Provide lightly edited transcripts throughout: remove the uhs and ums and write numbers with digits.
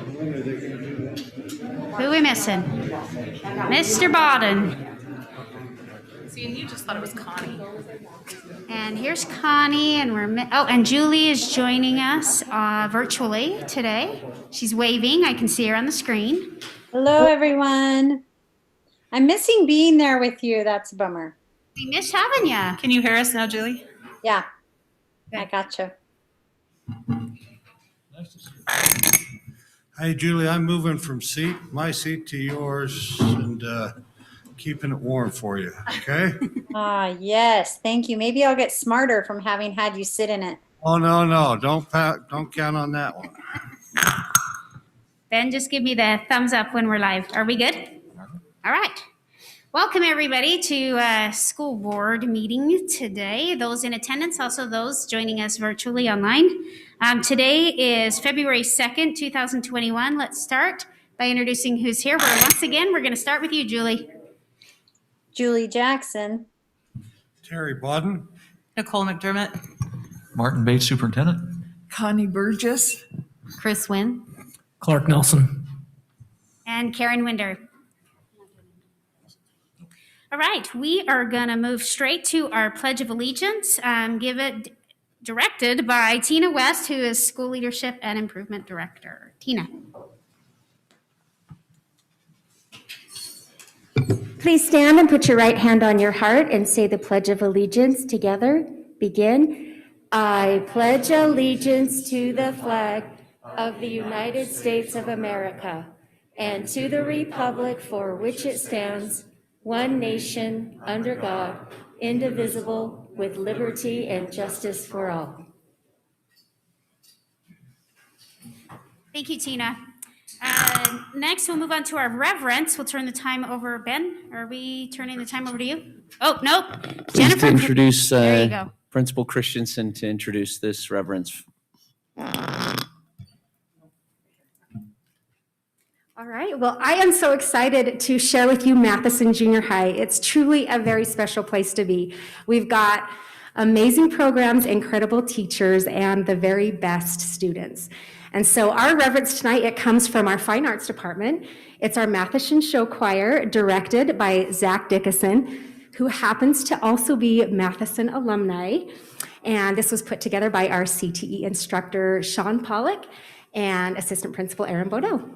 Who are we missing? Mr. Bodden. See, and you just thought it was Connie. And here's Connie, and and Julie is joining us virtually today. She's waving. I can see her on the screen. Hello, everyone. I'm missing being there with you. That's a bummer. We miss having you. Can you hear us now, Julie? Yeah, I gotcha. Hey, Julie, I'm moving from my seat to yours and keeping it warm for you, okay? Yes, thank you. Maybe I'll get smarter from having had you sit in it. Oh, no, don't count on that one. Ben, just give me the thumbs up when we're live. Are we good? All right. Welcome, everybody, to school board meeting today. Those in attendance, also those joining us virtually online. Today is February 2nd, 2021. Let's start by introducing who's here. Once again, we're going to start with you, Julie. Julie Jackson. Terry Bodden. Nicole McDermott. Martin Bates, Superintendent. Connie Burgess. Chris Wynn. Clark Nelson. And Karen Winder. All right, we are going to move straight to our Pledge of Allegiance, directed by Tina West, who is School Leadership and Improvement Director. Tina. Please stand and put your right hand on your heart and say the Pledge of Allegiance together. Begin. I pledge allegiance to the flag of the United States of America and to the republic for which it stands, one nation, under God, indivisible, with liberty and justice for all. Thank you, Tina. Next, we'll move on to our reverence. We'll turn the time over. Ben, are we turning the time over to you? Oh, nope. Jennifer. To introduce there you go. Principal Christensen to introduce this reverence. All right, well, I am so excited to share with you Matheson Junior High. It's truly a very special place to be. We've got amazing programs, incredible teachers, and the very best students. And so our reverence tonight, it comes from our Fine Arts Department. It's our Matheson Show Choir, directed by Zach Dickinson, who happens to also be Matheson alumni. And this was put together by our CTE instructor, Sean Pollock, and Assistant Principal Aaron Bodeau.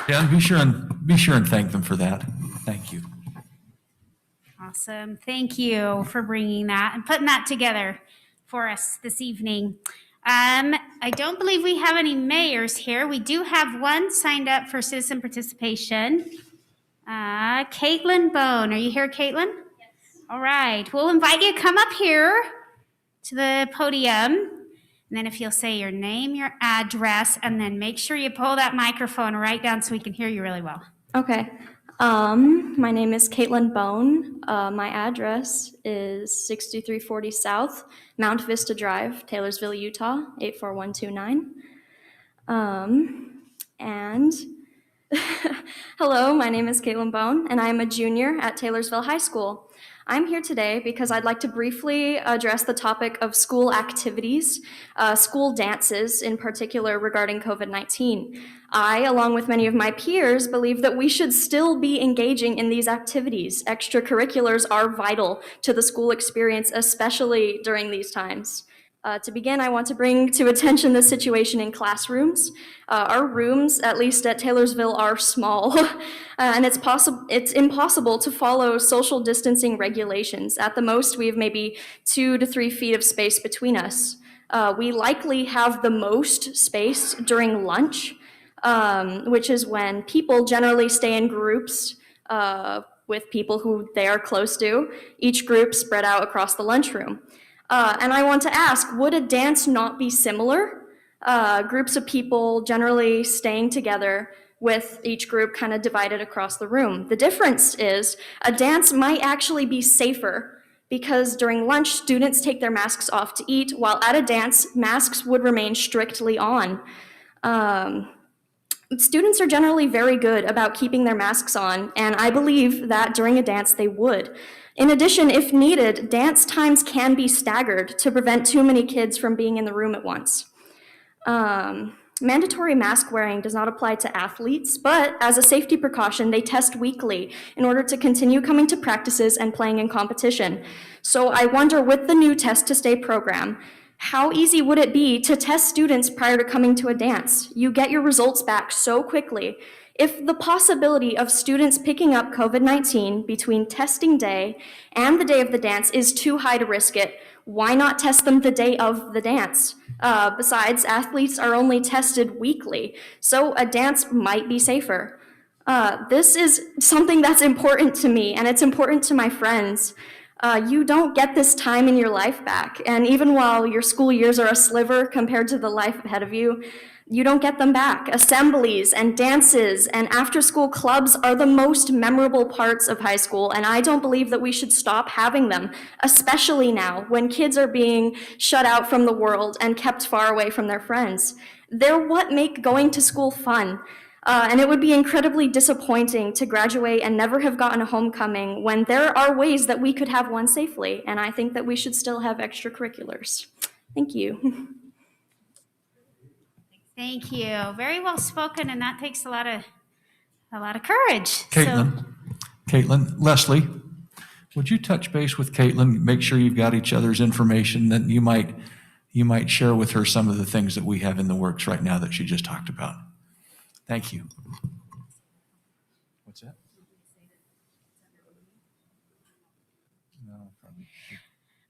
Yeah, and be sure and thank them for that. Thank you. Awesome. Thank you for bringing that and putting that together for us this evening. I don't believe we have any mayors here. We do have one signed up for citizen participation. Caitlin Bone. Are you here, Caitlin? Yes. All right. We'll invite you to come up here to the podium. And then if you'll say your name, your address, and then make sure you pull that microphone right down so we can hear you really well. Okay. My name is Caitlin Bone. My address is 6340 South, Mount Vista Drive, Taylorsville, Utah, 84129. And hello, my name is Caitlin Bone, and I am a junior at Taylorsville High School. I'm here today because I'd like to briefly address the topic of school activities, school dances in particular regarding COVID-19. I, along with many of my peers, believe that we should still be engaging in these activities. Extracurriculars are vital to the school experience, especially during these times. To begin, I want to bring to attention the situation in classrooms. Our rooms, at least at Taylorsville, are small, and it's impossible to follow social distancing regulations. At the most, we have maybe 2 to 3 feet of space between us. We likely have the most space during lunch, which is when people generally stay in groups with people who they are close to, each group spread out across the lunchroom. And I want to ask, would a dance not be similar? Groups of people generally staying together with each group kind of divided across the room. The difference is a dance might actually be safer because during lunch, students take their masks off to eat, while at a dance, masks would remain strictly on. Students are generally very good about keeping their masks on, and I believe that during a dance they would. In addition, if needed, dance times can be staggered to prevent too many kids from being in the room at once. Mandatory mask wearing does not apply to athletes, but as a safety precaution, they test weekly in order to continue coming to practices and playing in competition. So I wonder, with the new Test to Stay program, how easy would it be to test students prior to coming to a dance? You get your results back so quickly. If the possibility of students picking up COVID-19 between testing day and the day of the dance is too high to risk it, why not test them the day of the dance? Besides, athletes are only tested weekly, so a dance might be safer. This is something that's important to me, and it's important to my friends. You don't get this time in your life back, and even while your school years are a sliver compared to the life ahead of you, you don't get them back. Assemblies and dances and after-school clubs are the most memorable parts of high school, and I don't believe that we should stop having them, especially now when kids are being shut out from the world and kept far away from their friends. They're what make going to school fun. And it would be incredibly disappointing to graduate and never have gotten a homecoming when there are ways that we could have one safely, and I think that we should still have extracurriculars. Thank you. Thank you. Very well spoken, and that takes a lot of courage. So, Caitlin, Leslie, would you touch base with Caitlin, make sure you've got each other's information, that you might share with her some of the things that we have in the works right now that she just talked about. Thank you. What's that?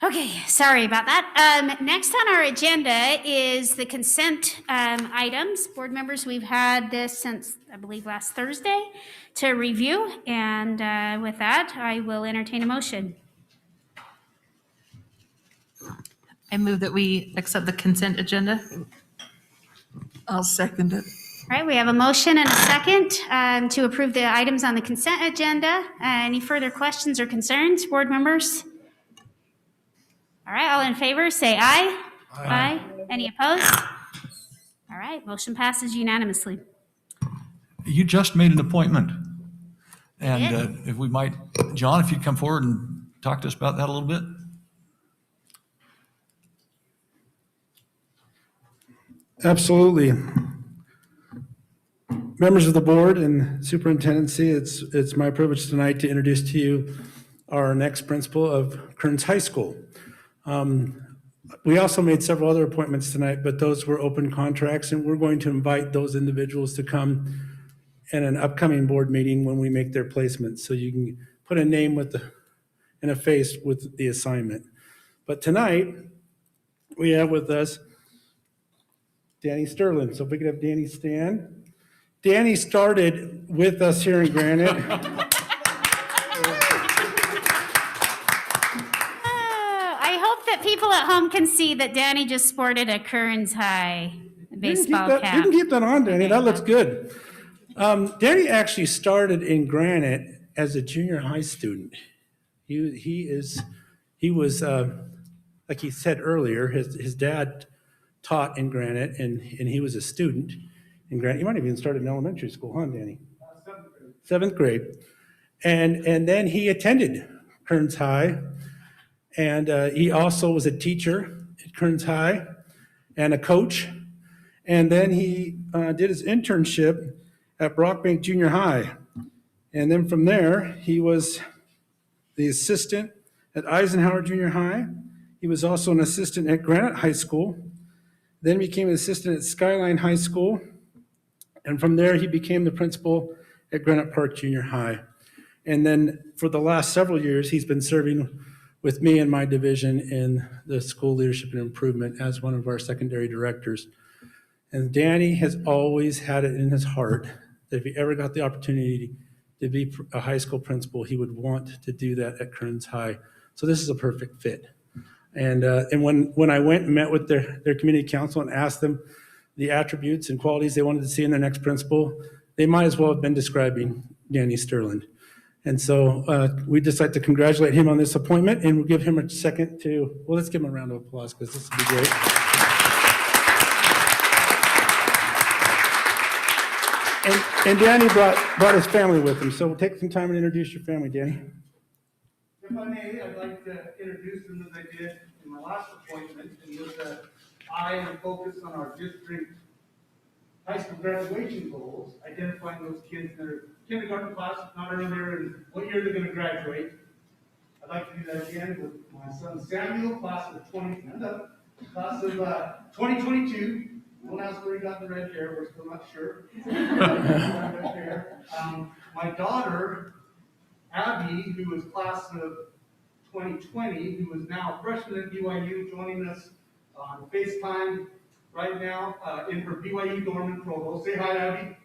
okay, sorry about that. Next on our agenda is the consent items. Board members, we've had this since, I believe, last Thursday to review. And with that, I will entertain a motion. I move that we accept the consent agenda. I'll second it. All right, we have a motion and a second to approve the items on the consent agenda. Any further questions or concerns, board members? All right, all in favor, say aye. Aye. Any opposed? All right, motion passes unanimously. You just made an appointment. I And if we might, John, if you'd come forward and talk to us about that a little bit. Absolutely. Members of the board and superintendency, it's my privilege tonight to introduce to you our next principal of Kearns High School. We also made several other appointments tonight, but those were open contracts, and we're going to invite those individuals to come in an upcoming board meeting when we make their placements. So you can put a name and a face with the assignment. But tonight, we have with us Danny Sterling. So if we could have Danny stand. Danny started with us here in Granite. I hope that people at home can see that Danny just sported a Kearns High baseball cap. You can keep that on, Danny. That looks good. Danny actually started in Granite as a junior high student. He was like he said earlier, his dad taught in Granite, and he was a student in Granite. You might have even started in elementary school, huh, Danny? Seventh grade. And then he attended Kearns High, and he also was a teacher at Kearns High and a coach. And then he did his internship at Brockbank Junior High. And then from there, he was the assistant at Eisenhower Junior High. He was also an assistant at Granite High School, then became an assistant at Skyline High School, and from there he became the principal at Granite Park Junior High. And then for the last several years, he's been serving with me in my division in the School Leadership and Improvement as one of our secondary directors. And Danny has always had it in his heart that if he ever got the opportunity to be a high school principal, he would want to do that at Kearns High. So this is a perfect fit. And when I went and met with their community council and asked them the attributes and qualities they wanted to see in their next principal, they might as well have been describing Danny Sterling. And so we'd just like to congratulate him on this appointment, and we'll give him a second to, well, let's give him a round of applause because this will be great. And Danny brought his family with him, so we'll take some time and introduce your family, Danny. If I may, I'd like to introduce them as I did in my last appointment, and with that, I am focused on our district high school graduation goals, identifying those kids that are kindergarten class, not earlier, and what year they're going to graduate. I'd like to do that again with my son Samuel, class of 2022. Don't ask where he got the red hair, we're still not sure. My daughter, Abby, who was class of 2020, who is now a freshman at BYU, joining us on FaceTime right now in her BYU dorm in Provo. Say hi, Abby.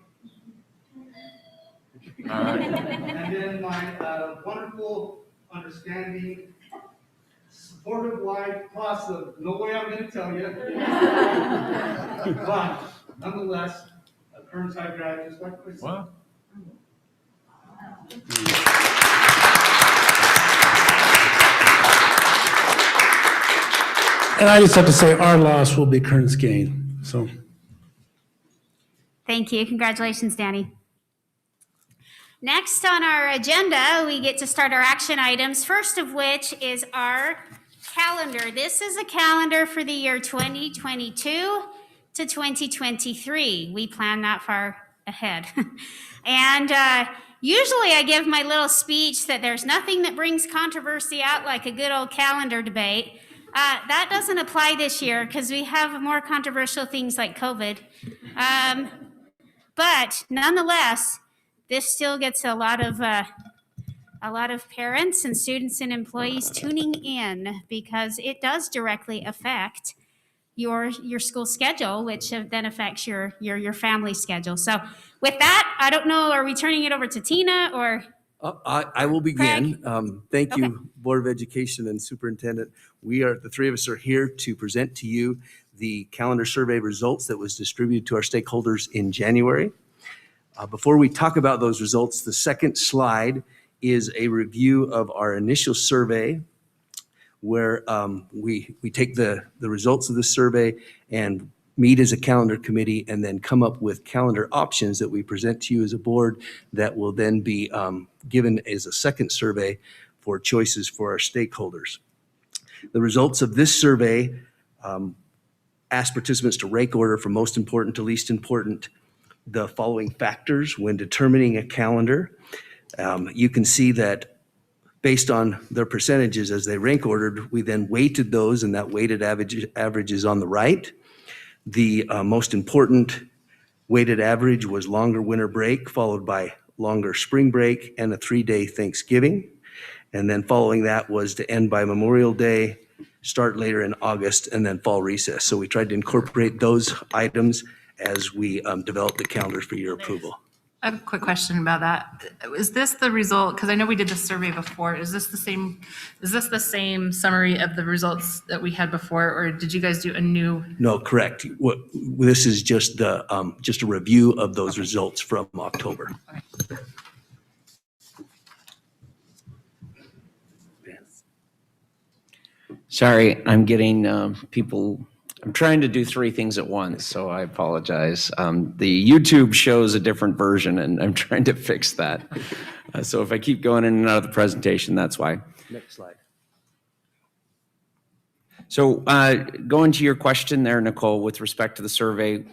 All right. And then my wonderful, understanding, supportive wife, class of no way I'm going to tell you. But nonetheless, a Kearns High grad just like myself. Wow. And I just have to say, our loss will be Kearns' gain. So, Thank you. Congratulations, Danny. Next on our agenda, we get to start our action items, first of which is our calendar. This is a calendar for the year 2022 to 2023. We plan that far ahead. And usually I give my little speech that there's nothing that brings controversy out like a good old calendar debate. That doesn't apply this year because we have more controversial things like COVID. But nonetheless, this still gets a lot of parents and students and employees tuning in because it does directly affect your school schedule, which then affects your family schedule. So with that, I don't know, are we turning it over to Tina or? I will begin. Thank you, Board of Education and Superintendent. The three of us are here to present to you the calendar survey results that was distributed to our stakeholders in January. Before we talk about those results, the second slide is a review of our initial survey where we take the results of the survey and meet as a calendar committee and then come up with calendar options that we present to you as a board that will then be given as a second survey for choices for our stakeholders. The results of this survey asked participants to rank order from most important to least important the following factors when determining a calendar. You can see that based on their percentages as they rank ordered, we then weighted those, and that weighted average is on the right. The most important Weighted average was longer winter break, followed by longer spring break and a 3-day Thanksgiving. And then following that was to end by Memorial Day, start later in August, and then fall recess. So we tried to incorporate those items as we developed the calendar for your approval. I have a quick question about that. Is this the result, because I know we did the survey before, is this the same summary of the results that we had before, or did you guys do a new? No, correct. This is just just a review of those results from October. Sorry, I'm getting people, I'm trying to do 3 things at once, so I apologize. The YouTube shows a different version, and I'm trying to fix that. So if I keep going in and out of the presentation, that's why. Next slide. So going to your question there, Nicole, with respect to the survey,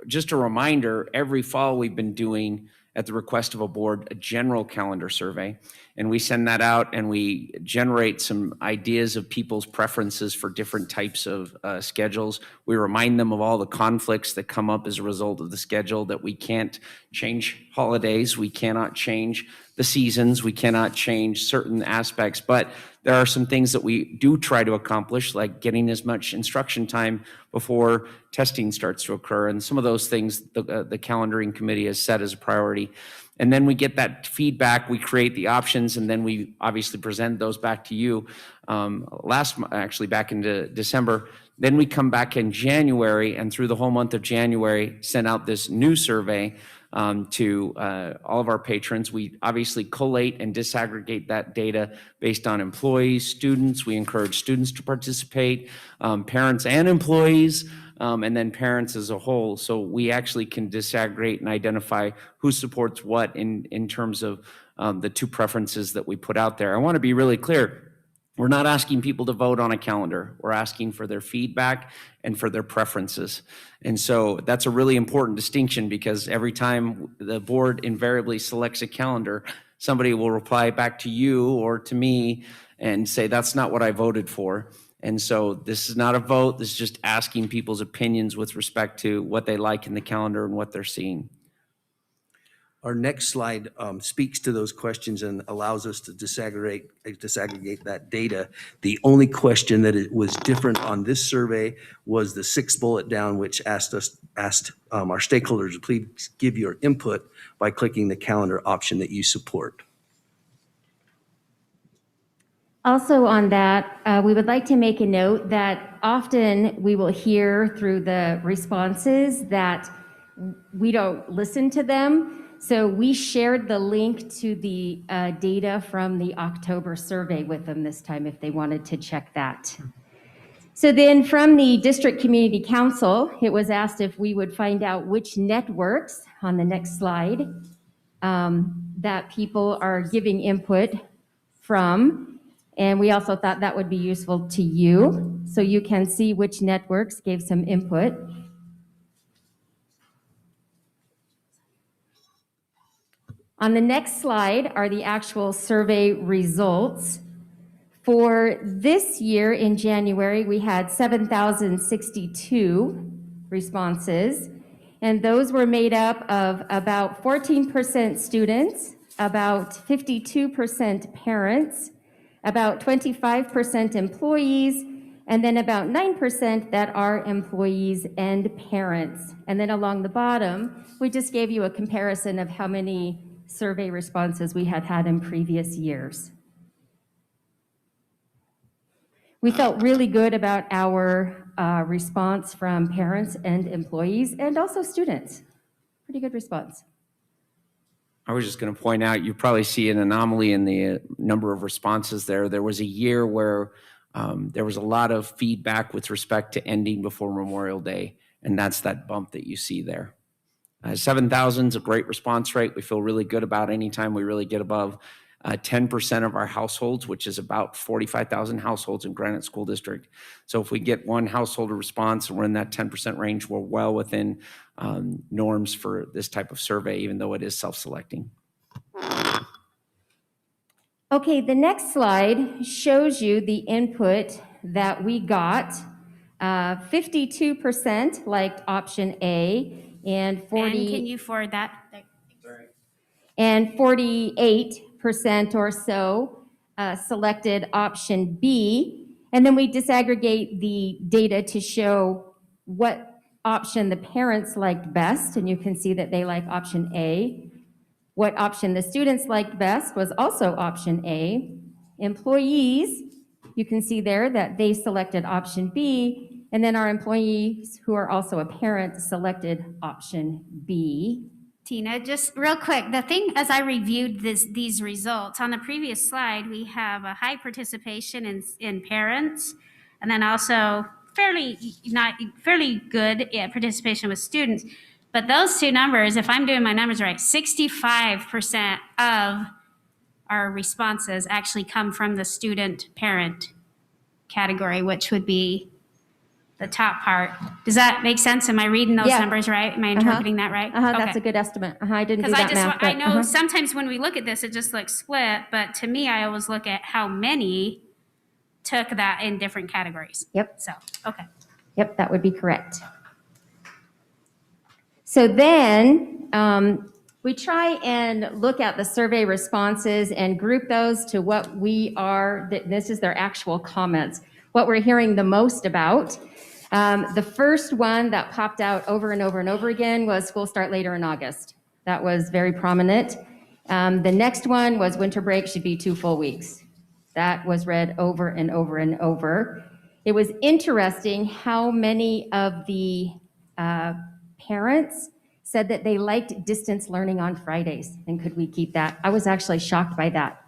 just a reminder, every fall we've been doing, at the request of a board, a general calendar survey. And we send that out and we generate some ideas of people's preferences for different types of schedules. We remind them of all the conflicts that come up as a result of the schedule, that we can't change holidays, we cannot change the seasons, we cannot change certain aspects, but there are some things that we do try to accomplish, like getting as much instruction time before testing starts to occur. And some of those things the calendaring committee has set as a priority. And then we get that feedback, we create the options, and then we obviously present those back to you actually back into December. Then we come back in January, and through the whole month of January, send out this new survey to all of our patrons. We obviously collate and disaggregate that data based on employees, students. We encourage students to participate, parents and employees, and then parents as a whole. So we actually can disaggregate and identify who supports what in terms of the 2 preferences that we put out there. I want to be really clear. We're not asking people to vote on a calendar. We're asking for their feedback and for their preferences. And so that's a really important distinction, because every time the board invariably selects a calendar, somebody will reply back to you or to me and say, that's not what I voted for. And so this is not a vote. This is just asking people's opinions with respect to what they like in the calendar and what they're seeing. Our next slide speaks to those questions and allows us to disaggregate that data. The only question that was different on this survey was the 6th bullet down, which asked our stakeholders to please give your input by clicking the calendar option that you support. Also on that, we would like to make a note that often we will hear through the responses that we don't listen to them. So we shared the link to the data from the October survey with them this time if they wanted to check that. So then from the District Community Council, it was asked if we would find out which networks, on the next slide, that people are giving input from. And we also thought that would be useful to you, so you can see which networks gave some input. On the next slide are the actual survey results. For this year in January, we had 7,062 responses, and those were made up of about 14% students, about 52% parents, about 25% employees, and then about 9% that are employees and parents. And then along the bottom, we just gave you a comparison of how many survey responses we had had in previous years. We felt really good about our response from parents and employees and also students. Pretty good response. I was just going to point out, you probably see an anomaly in the number of responses there. There was a year where there was a lot of feedback with respect to ending before Memorial Day, and that's that bump that you see there. 7,000 is a great response rate. We feel really good about any time we really get above 10% of our households, which is about 45,000 households in Granite School District. So if we get one household response and we're in that 10% range, we're well within norms for this type of survey, even though it is self-selecting. Okay, the next slide shows you the input that we got. 52% liked option A, And Ben, can you forward that? and 48% or so selected option B. And then we disaggregate the data to show what option the parents liked best. And you can see that they like option A. What option the students liked best was also option A. Employees, you can see there that they selected option B. And then our employees who are also a parent selected option B. Tina, just real quick, the thing as I reviewed these results, on the previous slide, we have a high participation in parents, and then also fairly good participation with students. But those two numbers, if I'm doing my numbers right, 65% of our responses actually come from the student-parent category, which would be the top part. Does that make sense? Am I reading those Yeah. numbers right? Am I interpreting that right? That's a good estimate. I didn't do Because that math. I know sometimes when we look at this, it just looks split, but to me, I always look at how many took that in different categories. Yep. So, okay. Yep, that would be correct. So then we try and look at the survey responses and group those to what we are, this is their actual comments, what we're hearing the most about. The first one that popped out over and over and over again was school start later in August. That was very prominent. The next one was winter break should be 2 full weeks. That was read over and over and over. It was interesting how many of the parents said that they liked distance learning on Fridays, and could we keep that? I was actually shocked by that.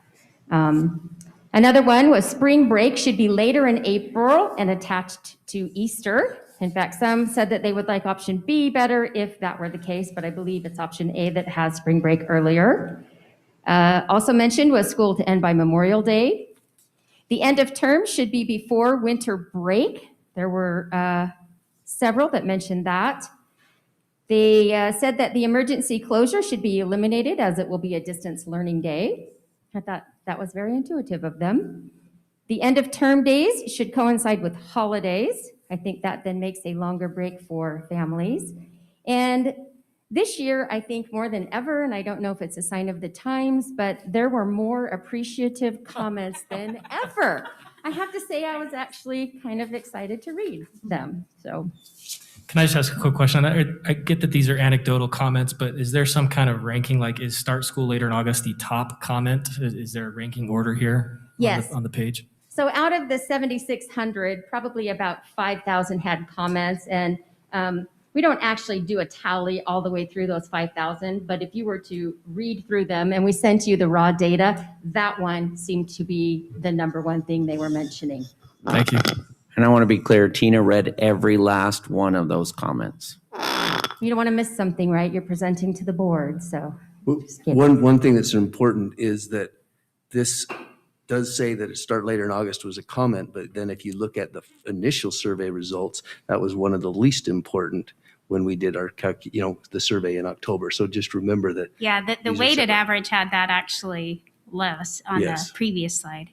Another one was spring break should be later in April and attached to Easter. In fact, some said that they would like option B better if that were the case, but I believe it's option A that has spring break earlier. Also mentioned was school to end by Memorial Day. The end of term should be before winter break. There were several that mentioned that. They said that the emergency closure should be eliminated as it will be a distance learning day. I thought that was very intuitive of them. The end of term days should coincide with holidays. I think that then makes a longer break for families. And this year, I think more than ever, and I don't know if it's a sign of the times, but there were more appreciative comments than ever. I have to say I was actually kind of excited to read them. So, Can I just ask a quick question? I get that these are anecdotal comments, but is there some kind of ranking? Like, is start school later in August the top comment? Is there a ranking order here? Yes. On the page? So out of the 7,600, probably about 5,000 had comments, and we don't actually do a tally all the way through those 5,000, but if you were to read through them, and we sent you the raw data, that one seemed to be the number one thing they were mentioning. Thank you. And I want to be clear, Tina read every last one of those comments. You don't want to miss something, right? You're presenting to the board, so. Just kidding. One thing that's important is that this does say that it start later in August was a comment, but then if you look at the initial survey results, that was one of the least important when we did our, the survey in October. So just remember that. Yeah, the these are weighted separate. average had that actually less on Yes. the previous slide.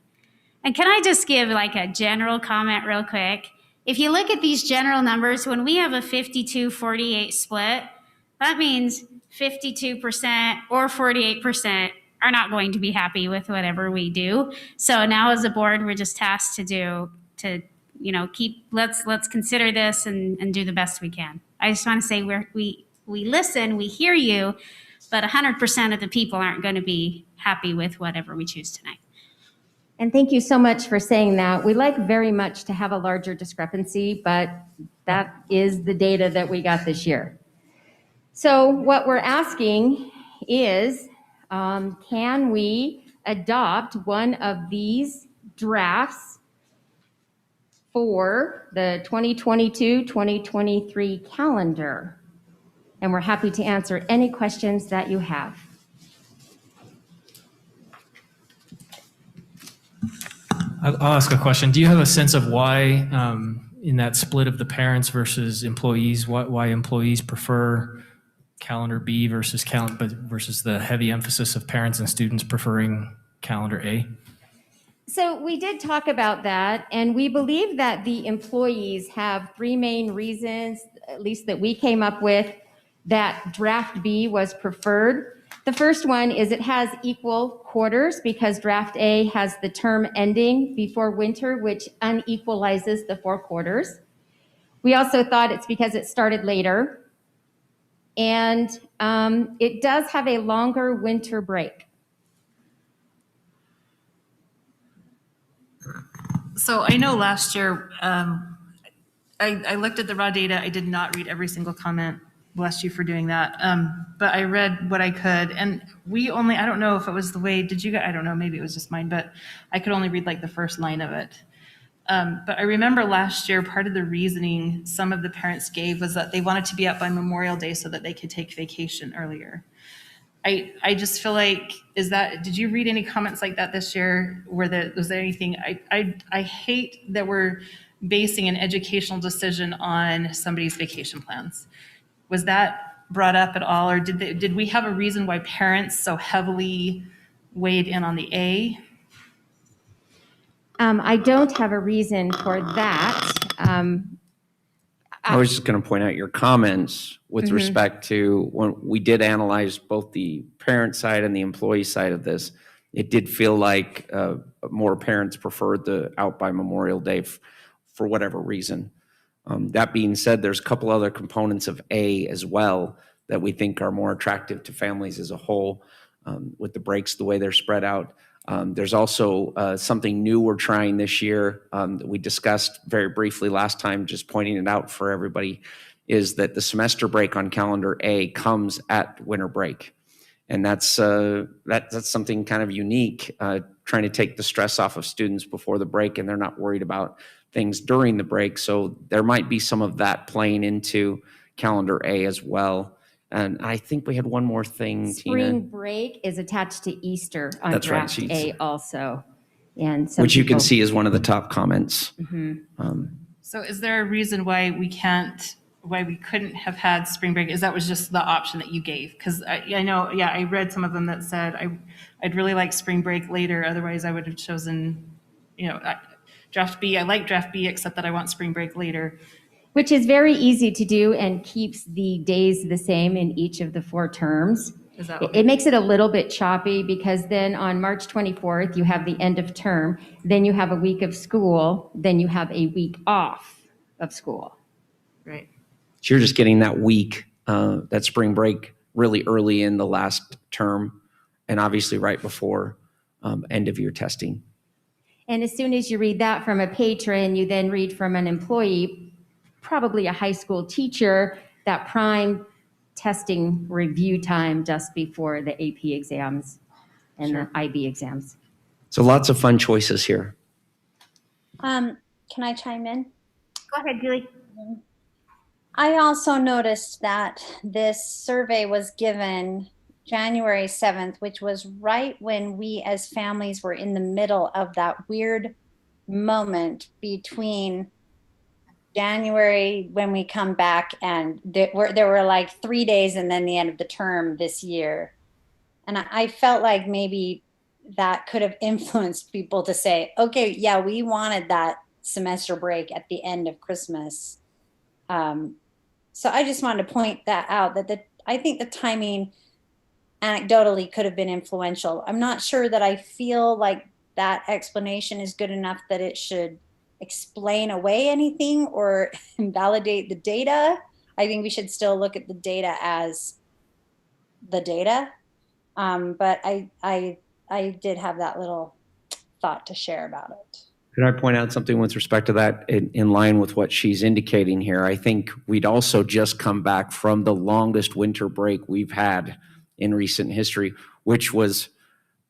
And can I just give like a general comment real quick? If you look at these general numbers, when we have a 52-48 split, that means 52% or 48% are not going to be happy with whatever we do. So now as a board, we're just tasked let's consider this and do the best we can. I just want to say we listen, we hear you, but 100% of the people aren't going to be happy with whatever we choose tonight. And thank you so much for saying that. We like very much to have a larger discrepancy, but that is the data that we got this year. So what we're asking is, can we adopt one of these drafts for the 2022-2023 calendar? And we're happy to answer any questions that you have. I'll ask a question. Do you have a sense of why, in that split of the parents versus employees, why employees prefer calendar B versus the heavy emphasis of parents and students preferring calendar A? So we did talk about that, and we believe that the employees have 3 main reasons, at least that we came up with, that draft B was preferred. The first one is it has equal quarters because draft A has the term ending before winter, which unequalizes the 4 quarters. We also thought it's because it started later. And it does have a longer winter break. So I know last year, I looked at the raw data. I did not read every single comment. Bless you for doing that. But I read what I could. And I don't know if it was the way, did you guys, I don't know, maybe it was just mine, but I could only read like the first line of it. But I remember last year, part of the reasoning some of the parents gave was that they wanted to be out by Memorial Day so that they could take vacation earlier. I just feel like, did you read any comments like that this year? Was there anything, I hate that we're basing an educational decision on somebody's vacation plans. Was that brought up at all? Or did we have a reason why parents so heavily weighed in on the A? I don't have a reason for that. I was just going to point out your comments with respect to when we did analyze both the parent side and the employee side of this. It did feel like more parents preferred the out by Memorial Day for whatever reason. That being said, there's a couple other components of A as well that we think are more attractive to families as a whole, with the breaks the way they're spread out. There's also something new we're trying this year that we discussed very briefly last time, just pointing it out for everybody, is that the semester break on calendar A comes at winter break. And that's something kind of unique, trying to take the stress off of students before the break, and they're not worried about things during the break. So there might be some of that playing into calendar A as well. And I think we had one more thing, Spring Tina. break is attached to Easter on That's right, draft A also. And some Which you can people- see is one of the top comments. So is there a reason why we couldn't have had spring break? That was just the option that you gave? Because I know, I read some of them that said, I'd really like spring break later. Otherwise I would have chosen, draft B. I like draft B, except that I want spring break later. Which is very easy to do and keeps the days the same in each of the 4 terms. Is that It makes it a little bit choppy because then on March 24th, you have the end of term, then you have a week of school, then you have a week off of school. Right. So you're just getting that week, that spring break really early in the last term, and obviously right before end of year testing. And as soon as you read that from a patron, you then read from an employee, probably a high school teacher, that prime testing review time just before the AP exams and the IB exams. So lots of fun choices here. Can I chime in? Go ahead, Julie. I also noticed that this survey was given January 7th, which was right when we as families were in the middle of that weird moment between January when we come back and there were like 3 days and then the end of the term this year. And I felt like maybe that could have influenced people to say, okay, yeah, we wanted that semester break at the end of Christmas. So I just wanted to point that out, that I think the timing anecdotally could have been influential. I'm not sure that I feel like that explanation is good enough that it should explain away anything or invalidate the data. I think we should still look at the data as the data. But I did have that little thought to share about it. Could I point out something with respect to that in line with what she's indicating here? I think we'd also just come back from the longest winter break we've had in recent history, which was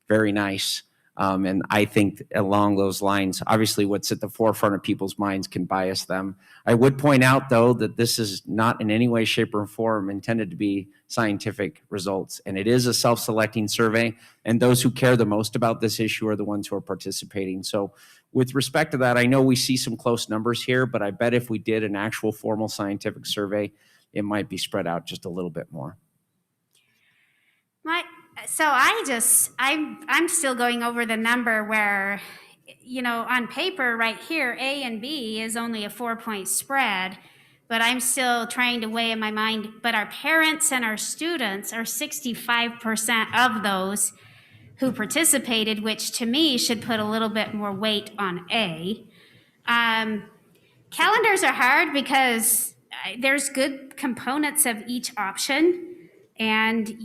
very nice. And I think along those lines, obviously what's at the forefront of people's minds can bias them. I would point out, though, that this is not in any way, shape, or form intended to be scientific results. And it is a self-selecting survey. And those who care the most about this issue are the ones who are participating. So with respect to that, I know we see some close numbers here, but I bet if we did an actual formal scientific survey, it might be spread out just a little bit more. I'm still going over the number where, on paper right here, A and B is only a 4-point spread, but I'm still trying to weigh in my mind. But our parents and our students are 65% of those who participated, which to me should put a little bit more weight on A. Calendars are hard because there's good components of each option. And,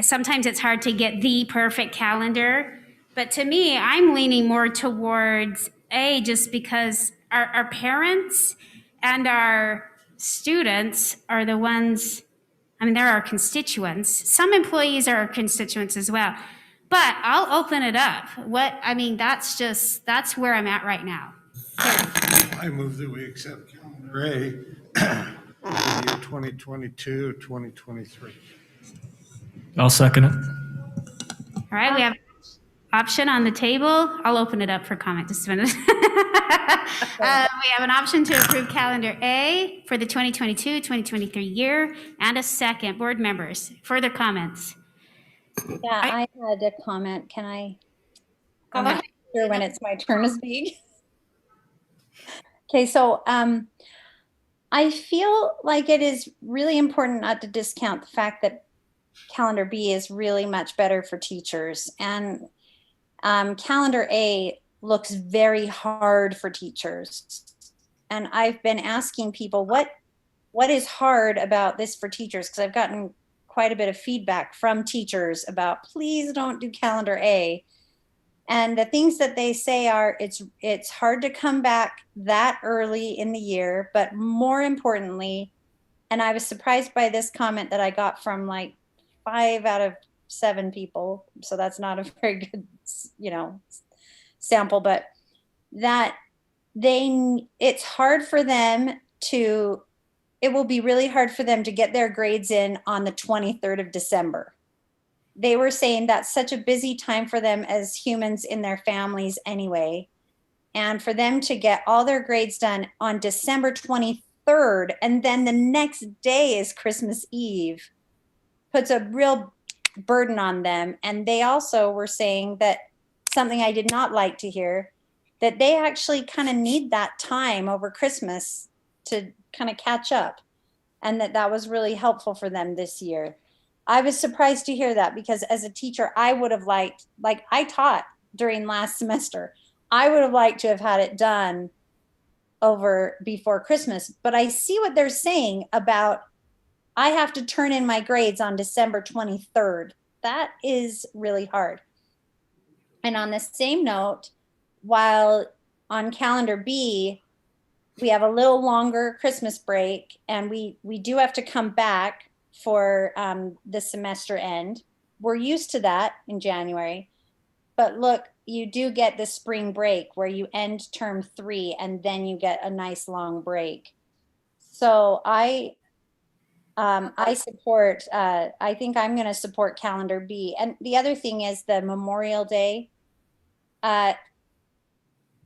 sometimes it's hard to get the perfect calendar. But to me, I'm leaning more towards A, just because our parents and our students are the ones, they're our constituents. Some employees are our constituents as well. But I'll open it up. That's where I'm at right now. I move that we accept calendar A for the year 2022, 2023. I'll second it. All right, we have an option on the table. I'll open it up for comment just a minute. We have an option to approve calendar A for the 2022-2023 year and a second. Board members, further comments? Yeah, I had a comment. Can I? I'm not sure when it's my turn to speak. Okay, so I feel like it is really important not to discount the fact that calendar B is really much better for teachers. And calendar A looks very hard for teachers. And I've been asking people, what is hard about this for teachers? Because I've gotten quite a bit of feedback from teachers about, please don't do calendar A. And the things that they say are, it's hard to come back that early in the year, but more importantly, and I was surprised by this comment that I got from like 5 out of 7 people, so that's not a very good, sample, but that it's hard for them to, it will be really hard for them to get their grades in on the 23rd of December. They were saying that's such a busy time for them as humans in their families anyway. And for them to get all their grades done on December 23rd, and then the next day is Christmas Eve, puts a real burden on them. And they also were saying that, something I did not like to hear, that they actually kind of need that time over Christmas to kind of catch up, and that was really helpful for them this year. I was surprised to hear that, because as a teacher, I would have liked, like I taught during last semester, I would have liked to have had it done over before Christmas. But I see what they're saying about, I have to turn in my grades on December 23rd. That is really hard. And on the same note, while on calendar B, we have a little longer Christmas break, and we do have to come back for the semester end. We're used to that in January, but look, you do get the spring break where you end term 3 and then you get a nice long break. So I support, I think I'm going to support calendar B. And the other thing is the Memorial Day. I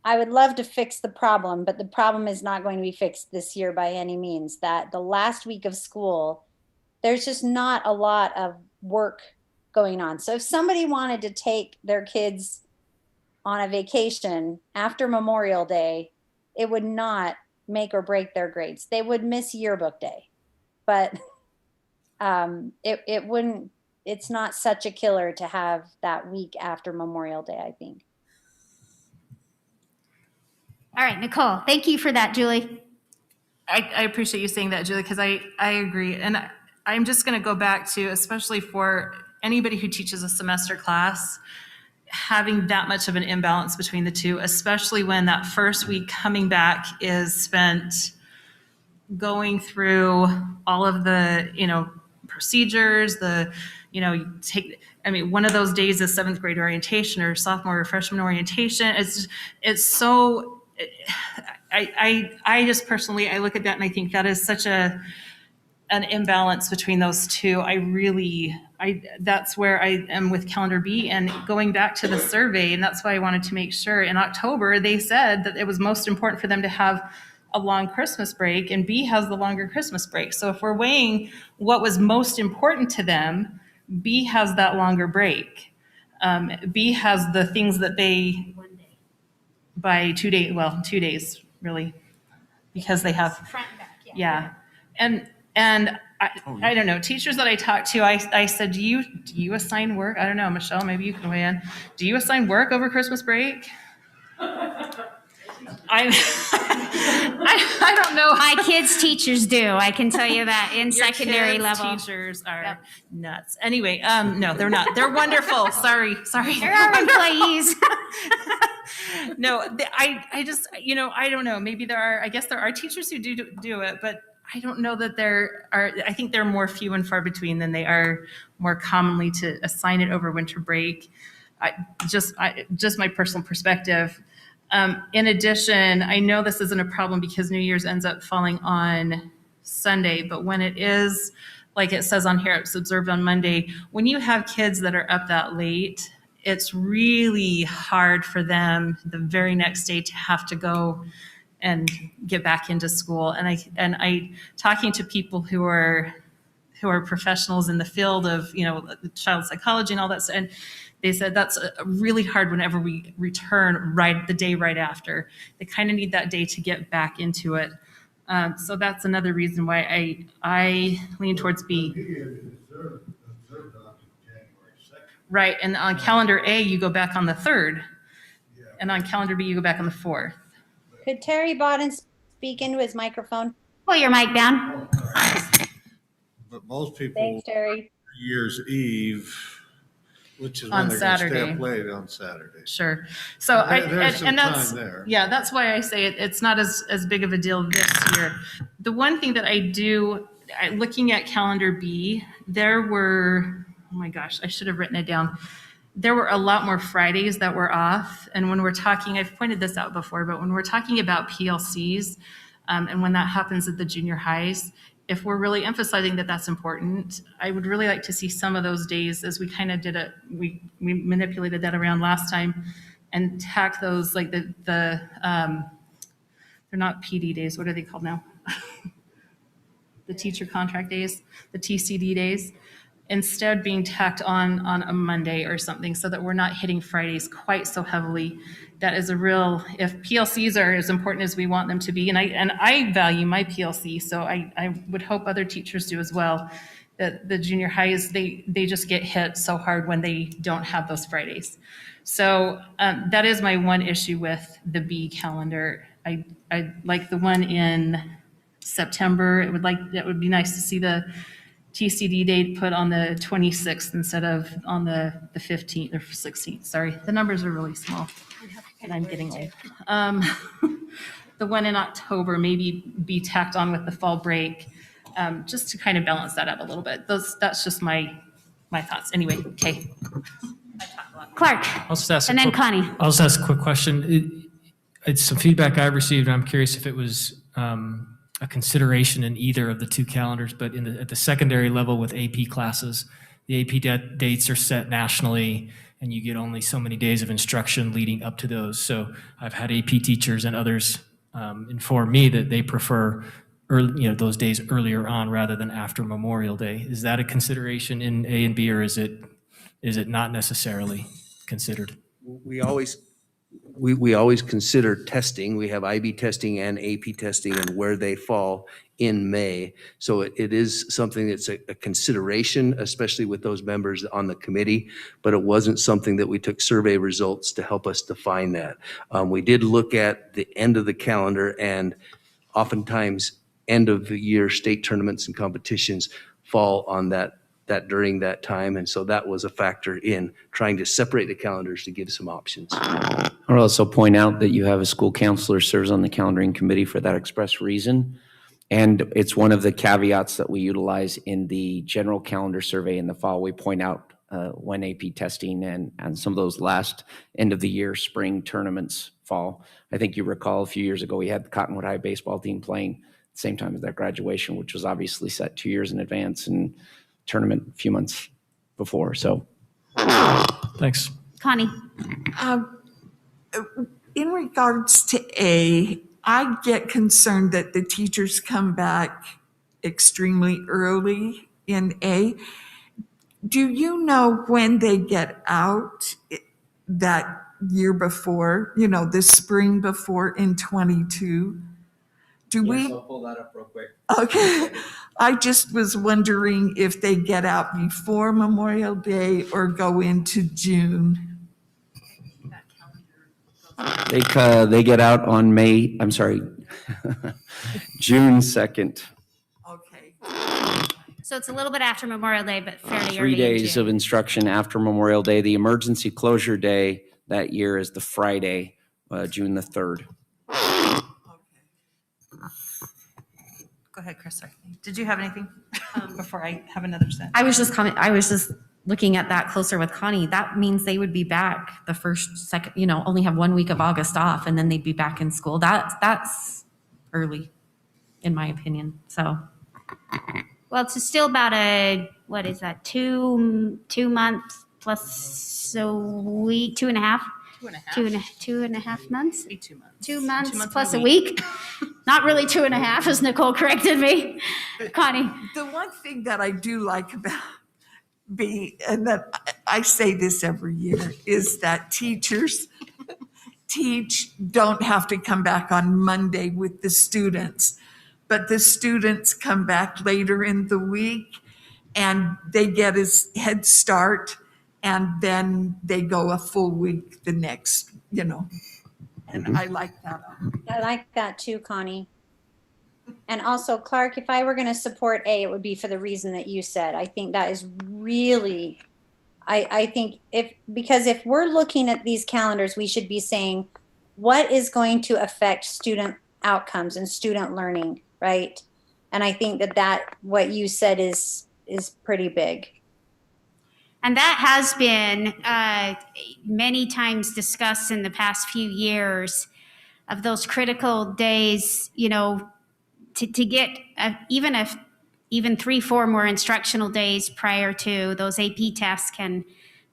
would love to fix the problem, but the problem is not going to be fixed this year by any means. That the last week of school, there's just not a lot of work going on. So if somebody wanted to take their kids on a vacation after Memorial Day, it would not make or break their grades. They would miss yearbook day, but it wouldn't, it's not such a killer to have that week after Memorial Day, I think. All right, Nicole, thank you for that, Julie. I appreciate you saying that, Julie, because I agree. And I'm just going to go back to, especially for anybody who teaches a semester class, having that much of an imbalance between the two, especially when that first week coming back is spent going through all of the, procedures, one of those days is 7th grade orientation or sophomore or freshman orientation. It's so, I just personally, I look at that and I think that is such an imbalance between those two. That's where I am with calendar B, and going back to the survey. And that's why I wanted to make sure in October, they said that it was most important for them to have a long Christmas break, and B has the longer Christmas break. So if we're weighing what was most important to them, B has that longer break. B has the things that they, by 2 days, well, 2 days really. because they have, Front and back, yeah. yeah. And I don't know, teachers that I talked to, I said, do you assign work? I don't know, Michelle, maybe you can weigh in. Do you assign work over Christmas break? I don't know. My kids' teachers do. I can tell you that in Your secondary kids' level. teachers are nuts. Anyway, no, they're not. They're wonderful. Sorry. They're our employees. No, I just, I don't know. Maybe I guess there are teachers who do it, but I don't know that I think they're more few and far between than they are more commonly to assign it over winter break. Just my personal perspective. In addition, I know this isn't a problem because New Year's ends up falling on Sunday, but when it is, like it says on here, it's observed on Monday, when you have kids that are up that late, it's really hard for them the very next day to have to go and get back into school. And I talking to people who are professionals in the field of, child psychology and all that stuff, and they said that's really hard whenever we return the day right after. They kind of need that day to get back into it. So that's another reason why I lean towards B. Right, and on calendar A, you go back on the 3rd. And on calendar B, you go back on the 4th. Could Terry Bodden speak into his microphone? Pull your mic down. But most people, Thanks, Terry. New Year's Eve, which is On when they're going to stay Saturday. up late on Saturday. Sure. So There's some that's time there. Yeah, that's why I say it's not as big of a deal this year. The one thing that I do, looking at calendar B, there were, oh my gosh, I should have written it down. There were a lot more Fridays that were off. And when we're talking, I've pointed this out before, but when we're talking about PLCs, and when that happens at the junior highs, if we're really emphasizing that that's important, I would really like to see some of those days, as we kind of did it, we manipulated that around last time, and tack those, like they're not PD days, what are they called now? The teacher contract days, the TCD days, instead being tacked on a Monday or something, so that we're not hitting Fridays quite so heavily. That is if PLCs are as important as we want them to be, and I value my PLC, so I would hope other teachers do as well, that the junior highs, they just get hit so hard when they don't have those Fridays. So that is my one issue with the B calendar. I like the one in September. It would be nice to see the TCD date put on the 26th instead of on the 15th or 16th. Sorry, the numbers are really small and I'm getting old. The one in October maybe be tacked on with the fall break, just to kind of balance that out a little bit. That's just my thoughts. Anyway, okay. Clark, I'll just ask and then Connie. I'll just ask a quick question. It's some feedback I received, and I'm curious if it was a consideration in either of the two calendars, but at the secondary level with AP classes, the AP dates are set nationally, and you get only so many days of instruction leading up to those. So I've had AP teachers and others inform me that they prefer those days earlier on rather than after Memorial Day. Is that a consideration in A and B, or is it not necessarily considered? We always consider testing. We have IB testing and AP testing and where they fall in May. So it is something that's a consideration, especially with those members on the committee, but it wasn't something that we took survey results to help us define that. We did look at the end of the calendar, and oftentimes end of the year state tournaments and competitions fall on that during that time. And so that was a factor in trying to separate the calendars to give some options. I'll also point out that you have a school counselor serves on the calendaring committee for that express reason. And it's one of the caveats that we utilize in the general calendar survey in the fall. We point out when AP testing and some of those last end of the year spring tournaments fall. I think you recall a few years ago, we had the Cottonwood High baseball team playing at the same time as their graduation, which was obviously set 2 years in advance, and tournament a few months before. So Thanks. Connie. In regards to A, I get concerned that the teachers come back extremely early in A. Do you know when they get out that year before, the spring before in 22? Do we? I'll pull that up real quick. Okay. I just was wondering if they get out before Memorial Day or go into June. They get out on June 2nd. Okay. So it's a little bit after Memorial Day, but fairly early 3 in days June. of instruction after Memorial Day. The emergency closure day that year is the Friday, June the 3rd. Go ahead, Chris. Sorry. Did you have anything before I have another set? I was just looking at that closer with Connie. That means they would be back the first, second, only have 1 week of August off, and then they'd be back in school. That's early, in my opinion. So, Well, it's still about what is that, 2 months plus a week, 2.5? 2.5 months? 2 months. 2 months, 2 months plus and a week. Not really 2.5, as Nicole corrected me. Connie. The one thing that I do like about B, and that I say this every year, is that teachers don't have to come back on Monday with the students, but the students come back later in the week and they get a head start, and then they go a full week the next, and I like that. I like that too, Connie. And also, Clark, if I were going to support A, it would be for the reason that you said. I think that is really, I think because if we're looking at these calendars, we should be saying, what is going to affect student outcomes and student learning, right? And I think that what you said is pretty big. And that has been many times discussed in the past few years, of those critical days, to get even 3-4 more instructional days prior to those AP tests can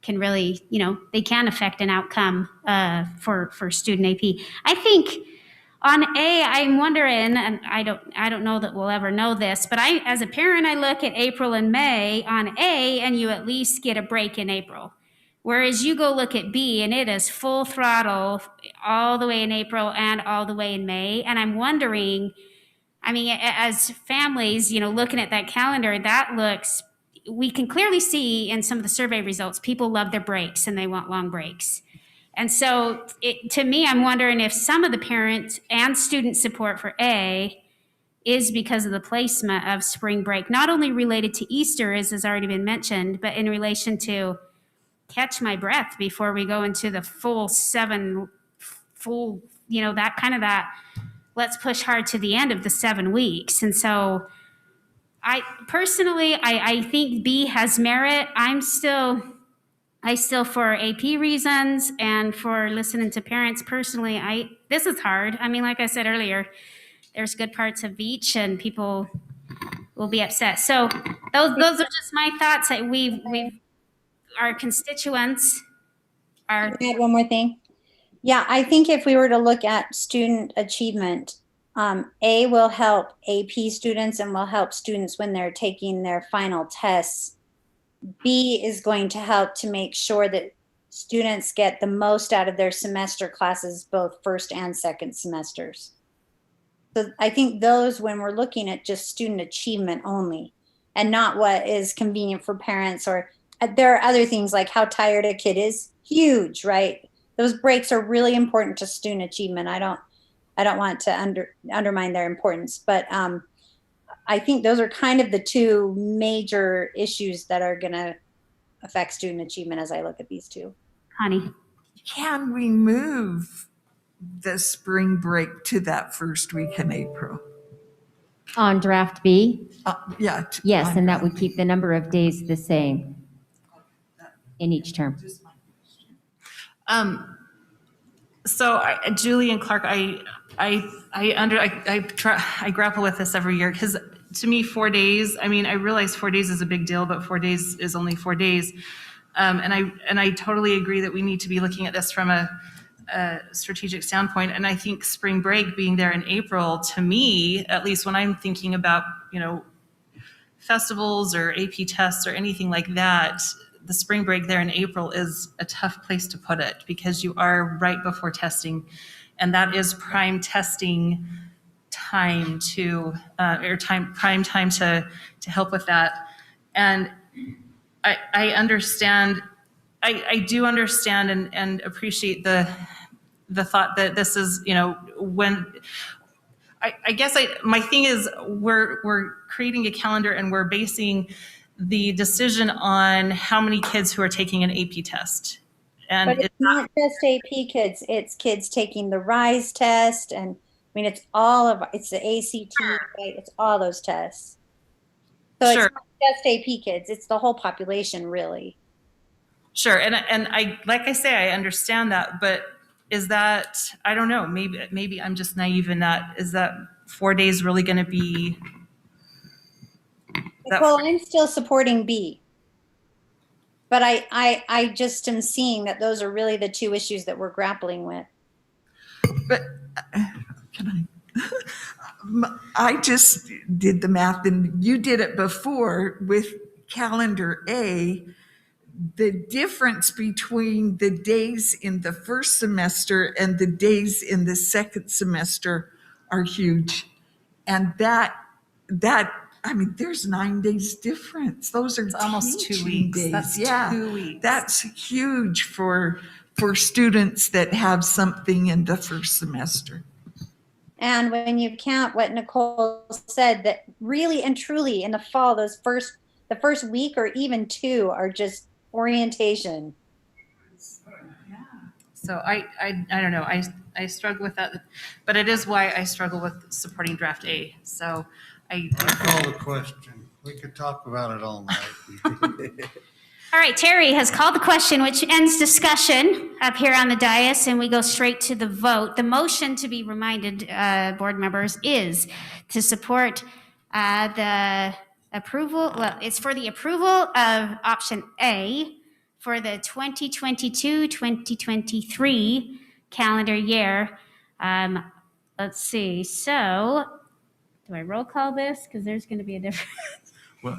really, they can affect an outcome for student AP. I think on A, I'm wondering, and I don't know that we'll ever know this, but as a parent, I look at April and May on A, and you at least get a break in April. Whereas you go look at B, and it is full throttle all the way in April and all the way in May. And I'm wondering, as families, looking at that calendar, we can clearly see in some of the survey results, people love their breaks and they want long breaks. And so to me, I'm wondering if some of the parents and student support for A is because of the placement of spring break, not only related to Easter, as has already been mentioned, but in relation to catch my breath before we go into the that let's push hard to the end of the 7 weeks. And so I think B has merit. I still, for AP reasons and for listening to parents personally, this is hard. Like I said earlier, there's good parts of each and people will be upset. So those are just my thoughts. That our constituents are. Can I add one more thing? Yeah, I think if we were to look at student achievement, A will help AP students and will help students when they're taking their final tests. B is going to help to make sure that students get the most out of their semester classes, both first and second semesters. So I think those, when we're looking at just student achievement only, and not what is convenient for parents, or there are other things like how tired a kid is, huge, right? Those breaks are really important to student achievement. I don't want to undermine their importance, but I think those are kind of the two major issues that are going to affect student achievement as I look at these two. Honey. Can we move the spring break to that first week in April? On draft B? Yeah. Yes, and that would keep the number of days the same in each term. So Julie and Clark, I grapple with this every year because to me 4 days. I realize 4 days is a big deal, but 4 days is only 4 days, and I totally agree that we need to be looking at this from a strategic standpoint. And I think spring break being there in April, to me, at least when I'm thinking about festivals or AP tests or anything like that, the spring break there in April is a tough place to put it because you are right before testing, and that is prime testing time to, prime time to help with that. And I understand, I do understand and appreciate the thought that this is, when, I guess my thing is we're creating a calendar and we're basing the decision on how many kids who are taking an AP test. And But it's not just AP kids, it's kids taking the RISE test, and I mean, it's the ACT, right? It's all those tests. So Sure. it's not just AP kids, it's the whole population, really. Sure, and I like I say, I understand that, but is that, I don't know, maybe I'm just naive in that. Is that 4 days really going to be? Well, I'm still supporting B. But I just am seeing that those are really the two issues that we're grappling with. But can I just did the math, and you did it before with calendar A. The difference between the days in the first semester and the days in the second semester are huge. And that I mean, there's 9 days difference. Those are almost 2 teaching weeks. days. That's Yeah, 2 weeks. That's huge for students that have something in the first semester. And when you count what Nicole said, that really and truly in the fall, the first week or even 2 are just orientation. So I don't know. I struggle with that, but it is why I struggle with supporting draft A. So I call the question. We could talk about it all night. All right, Terry has called the question, which ends discussion up here on the dais, and we go straight to the vote. The motion, to be reminded, board members, is to support the approval. Well, it's for the approval of option A for the 2022-2023 calendar year. Let's see. So, do I roll call this? Because there's going to be a difference. Well,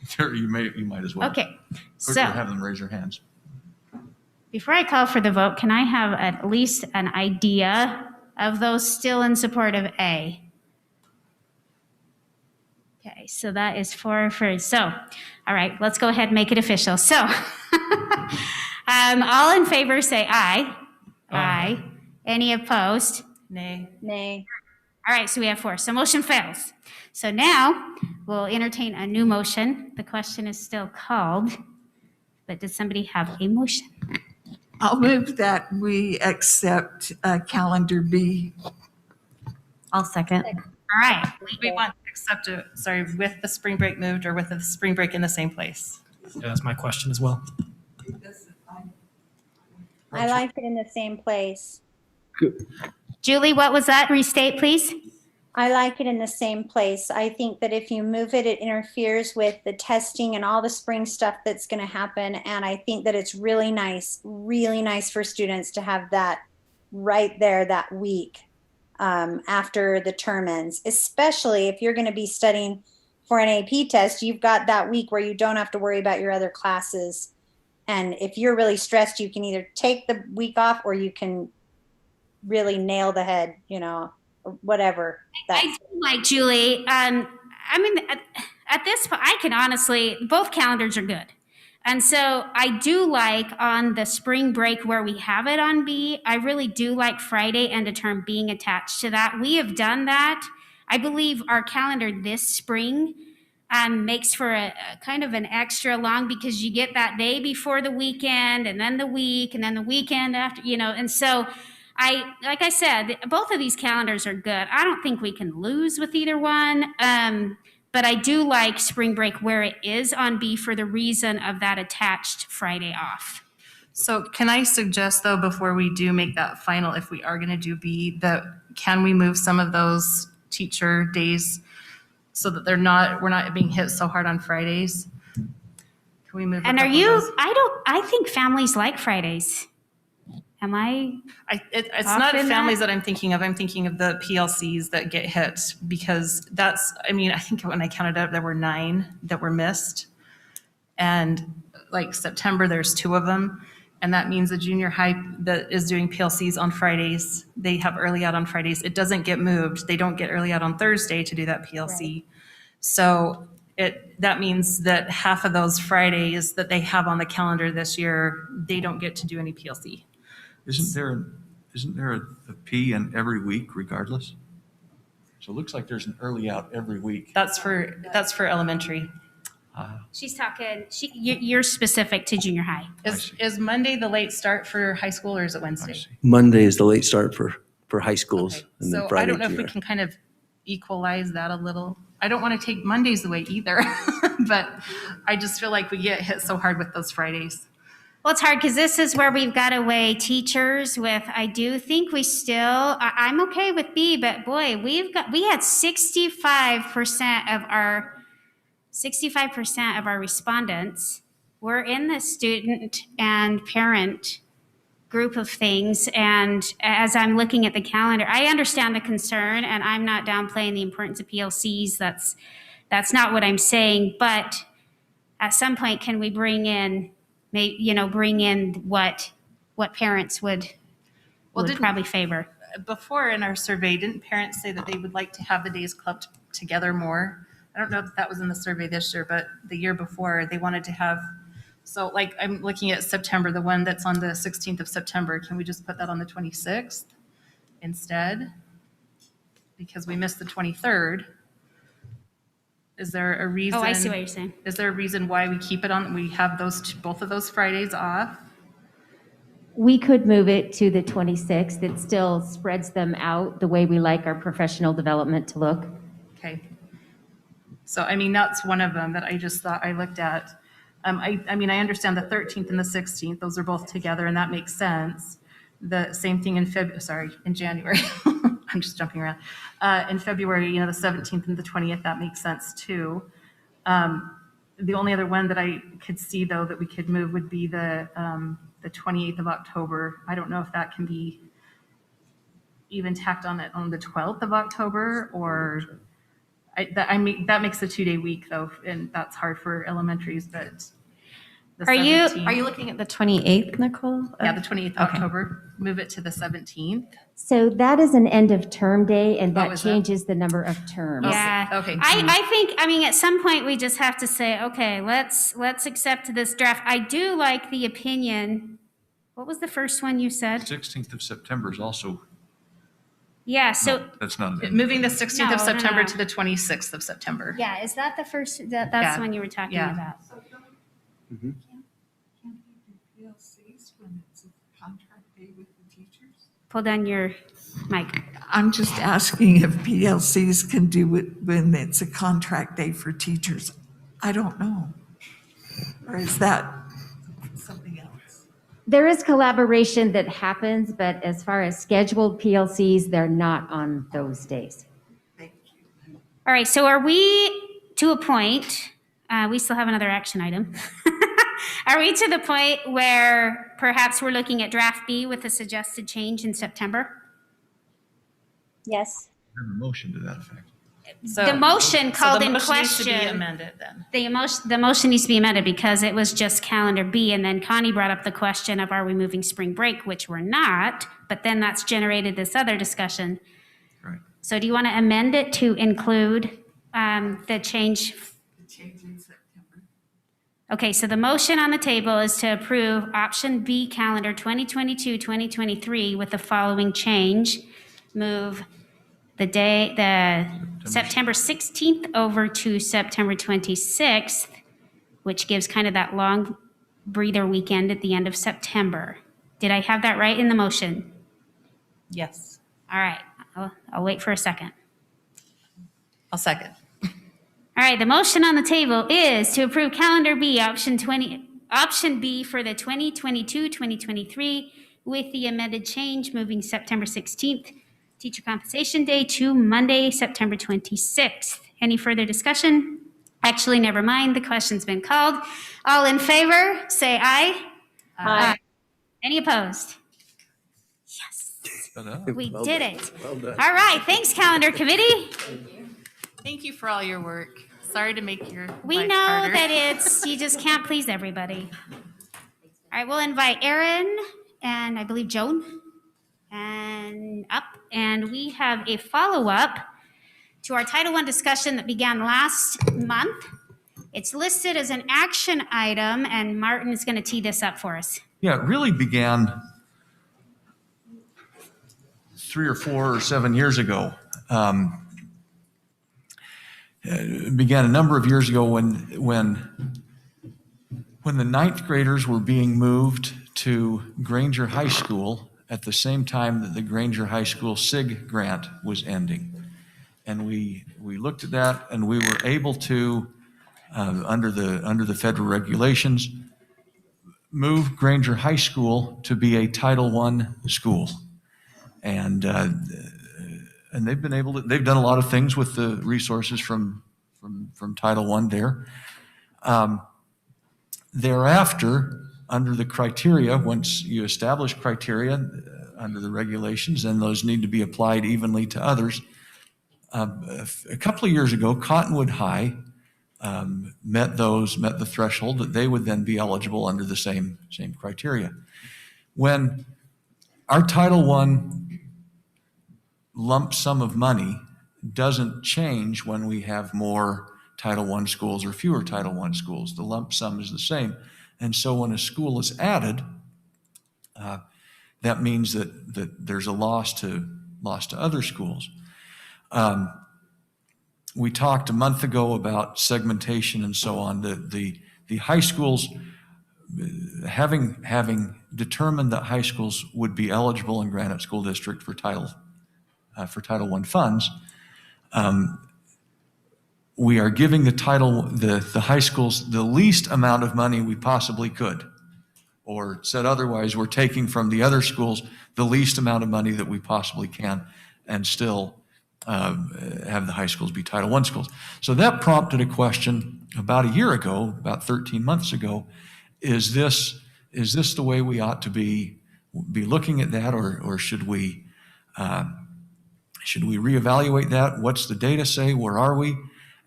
Terry, you might as well. Okay. So So, have them raise their hands. before I call for the vote, can I have at least an idea of those still in support of A? Okay, so that is 4 for, so, all right, let's go ahead and make it official. So, all in favor say aye. Aye. Any opposed? nay. Nay. All right, so we have 4. So motion fails. So now we'll entertain a new motion. The question is still called, but does somebody have a motion? I'll move that we accept calendar B. I'll second. All right. We want to accept it, sorry, with the spring break moved or with the spring break in the same place. Yeah, that's my question as well. I like it in the same place. Julie, what was that? Restate, please. I like it in the same place. I think that if you move it, it interferes with the testing and all the spring stuff that's going to happen. And I think that it's really nice for students to have that right there that week after the term ends, especially if you're going to be studying for an AP test. You've got that week where you don't have to worry about your other classes. And if you're really stressed, you can either take the week off or you can really nail the head, or whatever. I do like Julie. I mean, at this point, I can honestly, both calendars are good. And so I do like on the spring break where we have it on B, I really do like Friday end of term being attached to that. We have done that. I believe our calendar this spring makes for a kind of an extra long, because you get that day before the weekend and then the week and then the weekend after, and so like I said, both of these calendars are good. I don't think we can lose with either one. But I do like spring break where it is on B for the reason of that attached Friday off. So can I suggest, though, before we do make that final, if we are going to do B, that can we move some of those teacher days so that we're not being hit so hard on Fridays? Can we move? And I think families like Fridays. Am I? It's not families that I'm thinking of. I'm thinking of the PLCs that get hit, because I think when I counted up, there were 9 that were missed. And like September, there's 2 of them. And that means the junior high that is doing PLCs on Fridays, they have early out on Fridays. It doesn't get moved. They don't get early out on Thursday to do that PLC. So that means that half of those Fridays that they have on the calendar this year, they don't get to do any PLC. Isn't there a P in every week regardless? So it looks like there's an early out every week. That's for elementary. She's talking, you're specific to junior high. Is Monday the late start for high school, or is it Wednesday? Monday is the late start for high schools. Okay. And then So I Friday don't know if we junior. can kind of equalize that a little. I don't want to take Mondays away either, but I just feel like we get hit so hard with those Fridays. Well, it's hard because this is where we've got to weigh teachers with, I do think we still, I'm okay with B, but boy, we had 65% of our respondents were in the student and parent group of things. And as I'm looking at the calendar, I understand the concern, and I'm not downplaying the importance of PLCs. That's not what I'm saying. But at some point, can we bring in what parents would probably favor? Before in our survey, didn't parents say that they would like to have the days clubbed together more? I don't know if that was in the survey this year, but the year before they wanted to have. So like I'm looking at September, the one that's on the 16th of September. Can we just put that on the 26th instead? Because we missed the 23rd. Is there a reason? Oh, I see what you're saying. Is there a reason why we keep it on? We have both of those Fridays off. We could move it to the 26th. It still spreads them out the way we like our professional development to look. Okay. So, I mean, that's one of them that I just thought I looked at. I mean, I understand the 13th and the 16th, those are both together, and that makes sense. The same thing in January. I'm just jumping around. In February, the 17th and the 20th, that makes sense too. The only other one that I could see, though, that we could move would be the 28th of October. I don't know if that can be even tacked on it on the 12th of October, or that makes a 2-day week, though, and that's hard for elementaries, but the Are you 17th looking at the 28th, Nicole? Yeah, the 28th of October. Move it to the 17th. So that is an end of term day, and Oh, that is that? changes the number of terms. Yeah. Okay. I think, at some point we just have to say, okay, let's accept this draft. I do like the opinion. What was the first one you said? 16th of September is also, Yeah, so, that's not an Moving the 16th No, of no, September no. to the 26th of September. yeah, is that the first, that's Yeah. the one you were talking Yeah. about? Pull down your mic. I'm just asking if PLCs can do it when it's a contract day for teachers. I don't know. Or is that something else? There is collaboration that happens, but as far as scheduled PLCs, they're not on those days. Thank you. All right, so are we to a point, we still have another action item. Are we to the point where perhaps we're looking at draft B with a suggested change in September? Yes. I have a motion to that effect. The motion called in Needs to be question. amended then. The motion needs to be amended because it was just calendar B, and then Connie brought up the question of, are we moving spring break, which we're not, but then that's generated this other discussion. Right. So do you want to amend it to include the change? The change in September. Okay, so the motion on the table is to approve option B calendar 2022-2023 with the following change. Move the September 16th over to September 26th, which gives kind of that long breather weekend at the end of September. Did I have that right in the motion? Yes. All right, I'll wait for a second. I'll second. All right, the motion on the table is to approve calendar B, option B for the 2022-2023 with the amended change, moving September 16th, Teacher Compensation Day, to Monday, September 26th. Any further discussion? Actually, never mind, the question's been called. All in favor, say aye. Aye. Any opposed? Yes, we Well did done. it. Well done. All right, thanks, Calendar Committee. Thank you for all your work. Sorry to make your We life know harder. that you just can't please everybody. All right, we'll invite Aaron and I believe Joan and up. And we have a follow-up to our Title I discussion that began last month. It's listed as an action item, and Martin is going to tee this up for us. Yeah, it really began 3 or 4 or 7 years ago. It began a number of years ago when the ninth graders were being moved to Granger High School at the same time that the Granger High School SIG grant was ending. And we looked at that, and we were able to, under the federal regulations, move Granger High School to be a Title I school. And they've done a lot of things with the resources from Title I there. Thereafter, under the criteria, once you establish criteria under the regulations, then those need to be applied evenly to others. A couple of years ago, Cottonwood High met the threshold that they would then be eligible under the same criteria. When our Title I lump sum of money doesn't change when we have more Title I schools or fewer Title I schools. The lump sum is the same. And so when a school is added, that means that there's a loss to other schools. We talked a month ago about segmentation and so on. The high schools, having determined that high schools would be eligible in Granite School District for Title I funds, we are giving the high schools the least amount of money we possibly could. Or said otherwise, we're taking from the other schools the least amount of money that we possibly can and still have the high schools be Title I schools. So that prompted a question about a year ago, about 13 months ago. Is this the way we ought to be looking at that, or should we reevaluate that? What's the data say? Where are we?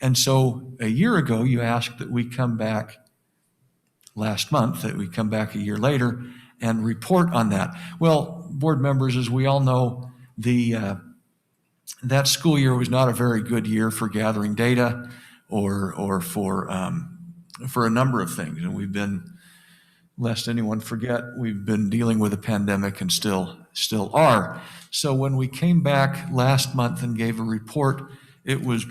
And so a year ago, you asked that we come back last month, that we come back a year later and report on that. Well, board members, as we all know, that school year was not a very good year for gathering data or for a number of things. And we've been, lest anyone forget, we've been dealing with a pandemic and still are. So when we came back last month and gave a report, it was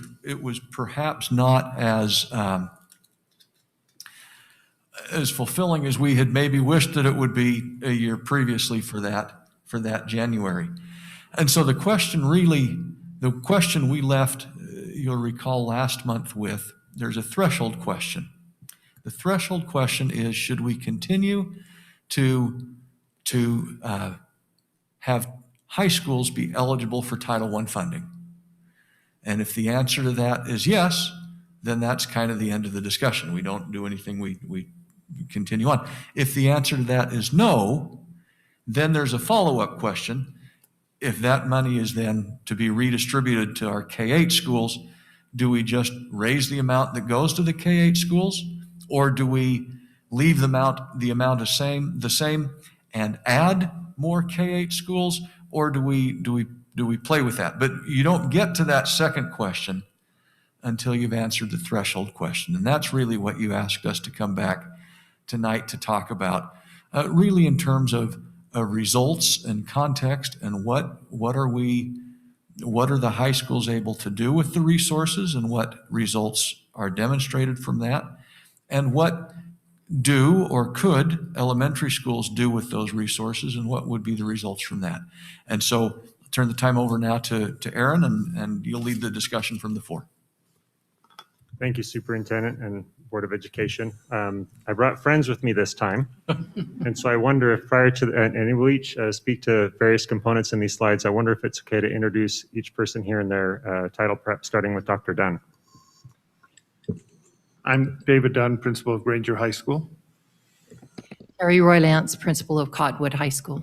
perhaps not as fulfilling as we had maybe wished that it would be a year previously for that January. And so the question we left, you'll recall last month with, there's a threshold question. The threshold question is, should we continue to have high schools be eligible for Title I funding? And if the answer to that is yes, then that's kind of the end of the discussion. We don't do anything, we continue on. If the answer to that is no, then there's a follow-up question. If that money is then to be redistributed to our K-8 schools, do we just raise the amount that goes to the K-8 schools, or do we leave the amount the same and add more K-8 schools, or do we play with that? But you don't get to that second question until you've answered the threshold question. And that's really what you asked us to come back tonight to talk about, really in terms of results and context, and what are the high schools able to do with the resources, and what results are demonstrated from that, and what do or could elementary schools do with those resources, and what would be the results from that. And so I'll turn the time over now to Aaron, and you'll lead the discussion from the floor. Thank you, Superintendent and Board of Education. I brought friends with me this time. And so I wonder if prior to, and we'll each speak to various components in these slides, I wonder if it's okay to introduce each person here in their title prep, starting with Dr. Dunn. I'm David Dunn, principal of Granger High School. Carrie Roy Lance, principal of Cottonwood High School.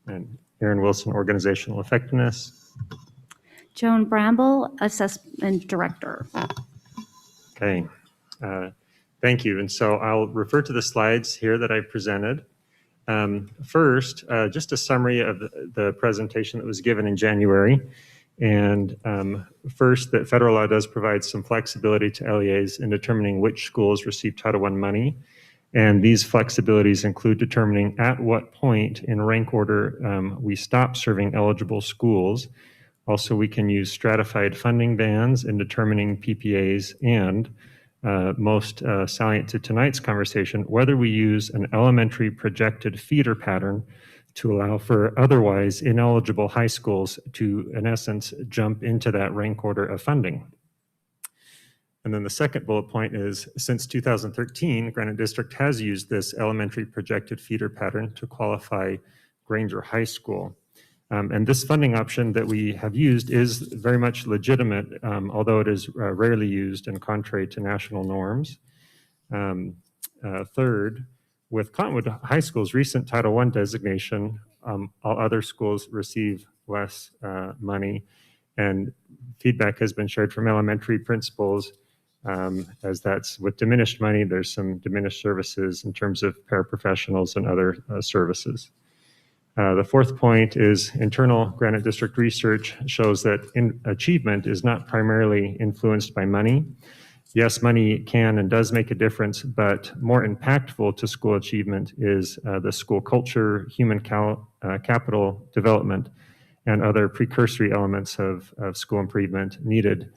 And Aaron Wilson, organizational effectiveness. Joan Bramble, assessment director. Okay, thank you. And so I'll refer to the slides here that I presented. First, just a summary of the presentation that was given in January. And first, that federal law does provide some flexibility to LEAs in determining which schools receive Title I money. And these flexibilities include determining at what point in rank order we stop serving eligible schools. Also, we can use stratified funding bands in determining PPAs and most salient to tonight's conversation, whether we use an elementary projected feeder pattern to allow for otherwise ineligible high schools to, in essence, jump into that rank order of funding. And then the second bullet point is, since 2013, Granite District has used this elementary projected feeder pattern to qualify Granger High School. And this funding option that we have used is very much legitimate, although it is rarely used and contrary to national norms. Third, with Cottonwood High School's recent Title I designation, all other schools receive less money, and feedback has been shared from elementary principals as that's with diminished money, there's some diminished services in terms of paraprofessionals and other services. The fourth point is internal Granite District research shows that achievement is not primarily influenced by money. Yes, money can and does make a difference, but more impactful to school achievement is the school culture, human capital development, and other precursory elements of school improvement needed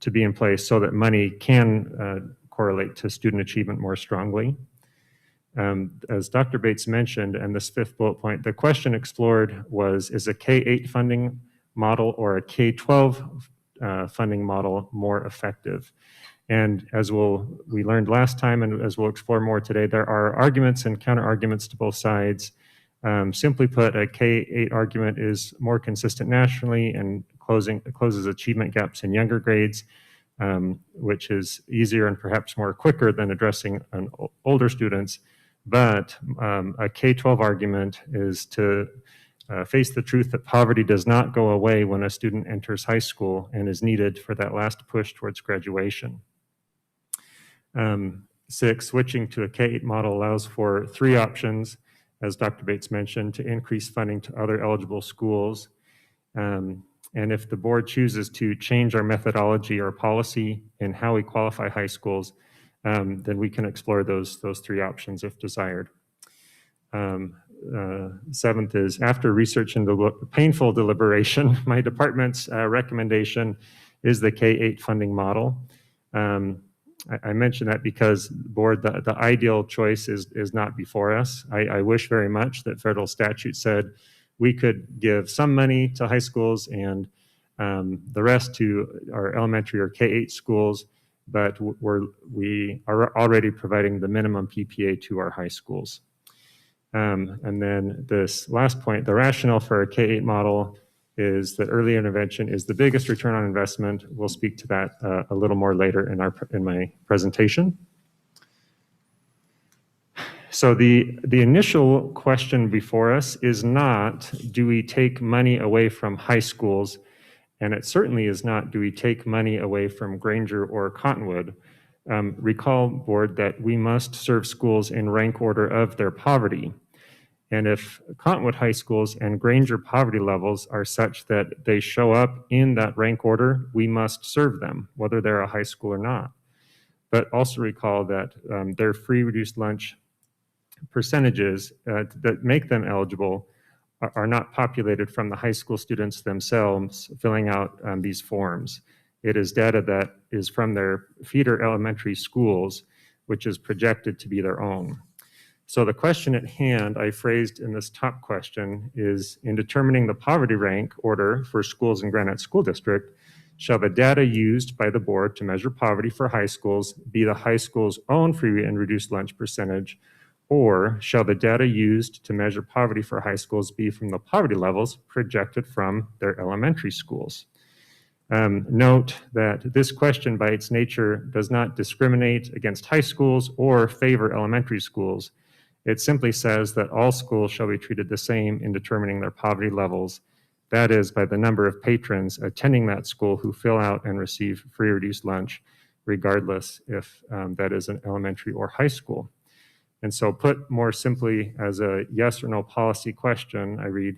to be in place so that money can correlate to student achievement more strongly. As Dr. Bates mentioned, and this fifth bullet point, the question explored was, is a K-8 funding model or a K-12 funding model more effective? And as we learned last time, and as we'll explore more today, there are arguments and counter arguments to both sides. Simply put, a K-8 argument is more consistent nationally and closes achievement gaps in younger grades, which is easier and perhaps more quicker than addressing older students. But a K-12 argument is to face the truth that poverty does not go away when a student enters high school and is needed for that last push towards graduation. 6, switching to a K-8 model allows for 3 options, as Dr. Bates mentioned, to increase funding to other eligible schools. And if the board chooses to change our methodology or policy in how we qualify high schools, then we can explore those 3 options if desired. 7th is, after research and painful deliberation, my department's recommendation is the K-8 funding model. I mention that because, board, the ideal choice is not before us. I wish very much that federal statute said we could give some money to high schools and the rest to our elementary or K-8 schools, but we are already providing the minimum PPA to our high schools. And then this last point, the rationale for a K-8 model is that early intervention is the biggest return on investment. We'll speak to that a little more later in my presentation. So the initial question before us is not, do we take money away from high schools? And it certainly is not, do we take money away from Granger or Cottonwood? Recall, board, that we must serve schools in rank order of their poverty. And if Cottonwood High Schools and Granger poverty levels are such that they show up in that rank order, we must serve them, whether they're a high school or not. But also recall that their free reduced lunch percentages that make them eligible are not populated from the high school students themselves filling out these forms. It is data that is from their feeder elementary schools, which is projected to be their own. So the question at hand I phrased in this top question is, in determining the poverty rank order for schools in Granite School District, shall the data used by the board to measure poverty for high schools be the high school's own free and reduced lunch percentage, or shall the data used to measure poverty for high schools be from the poverty levels projected from their elementary schools? Note that this question by its nature does not discriminate against high schools or favor elementary schools. It simply says that all schools shall be treated the same in determining their poverty levels. That is, by the number of patrons attending that school who fill out and receive free reduced lunch, regardless if that is an elementary or high school. And so put more simply as a yes or no policy question, I read,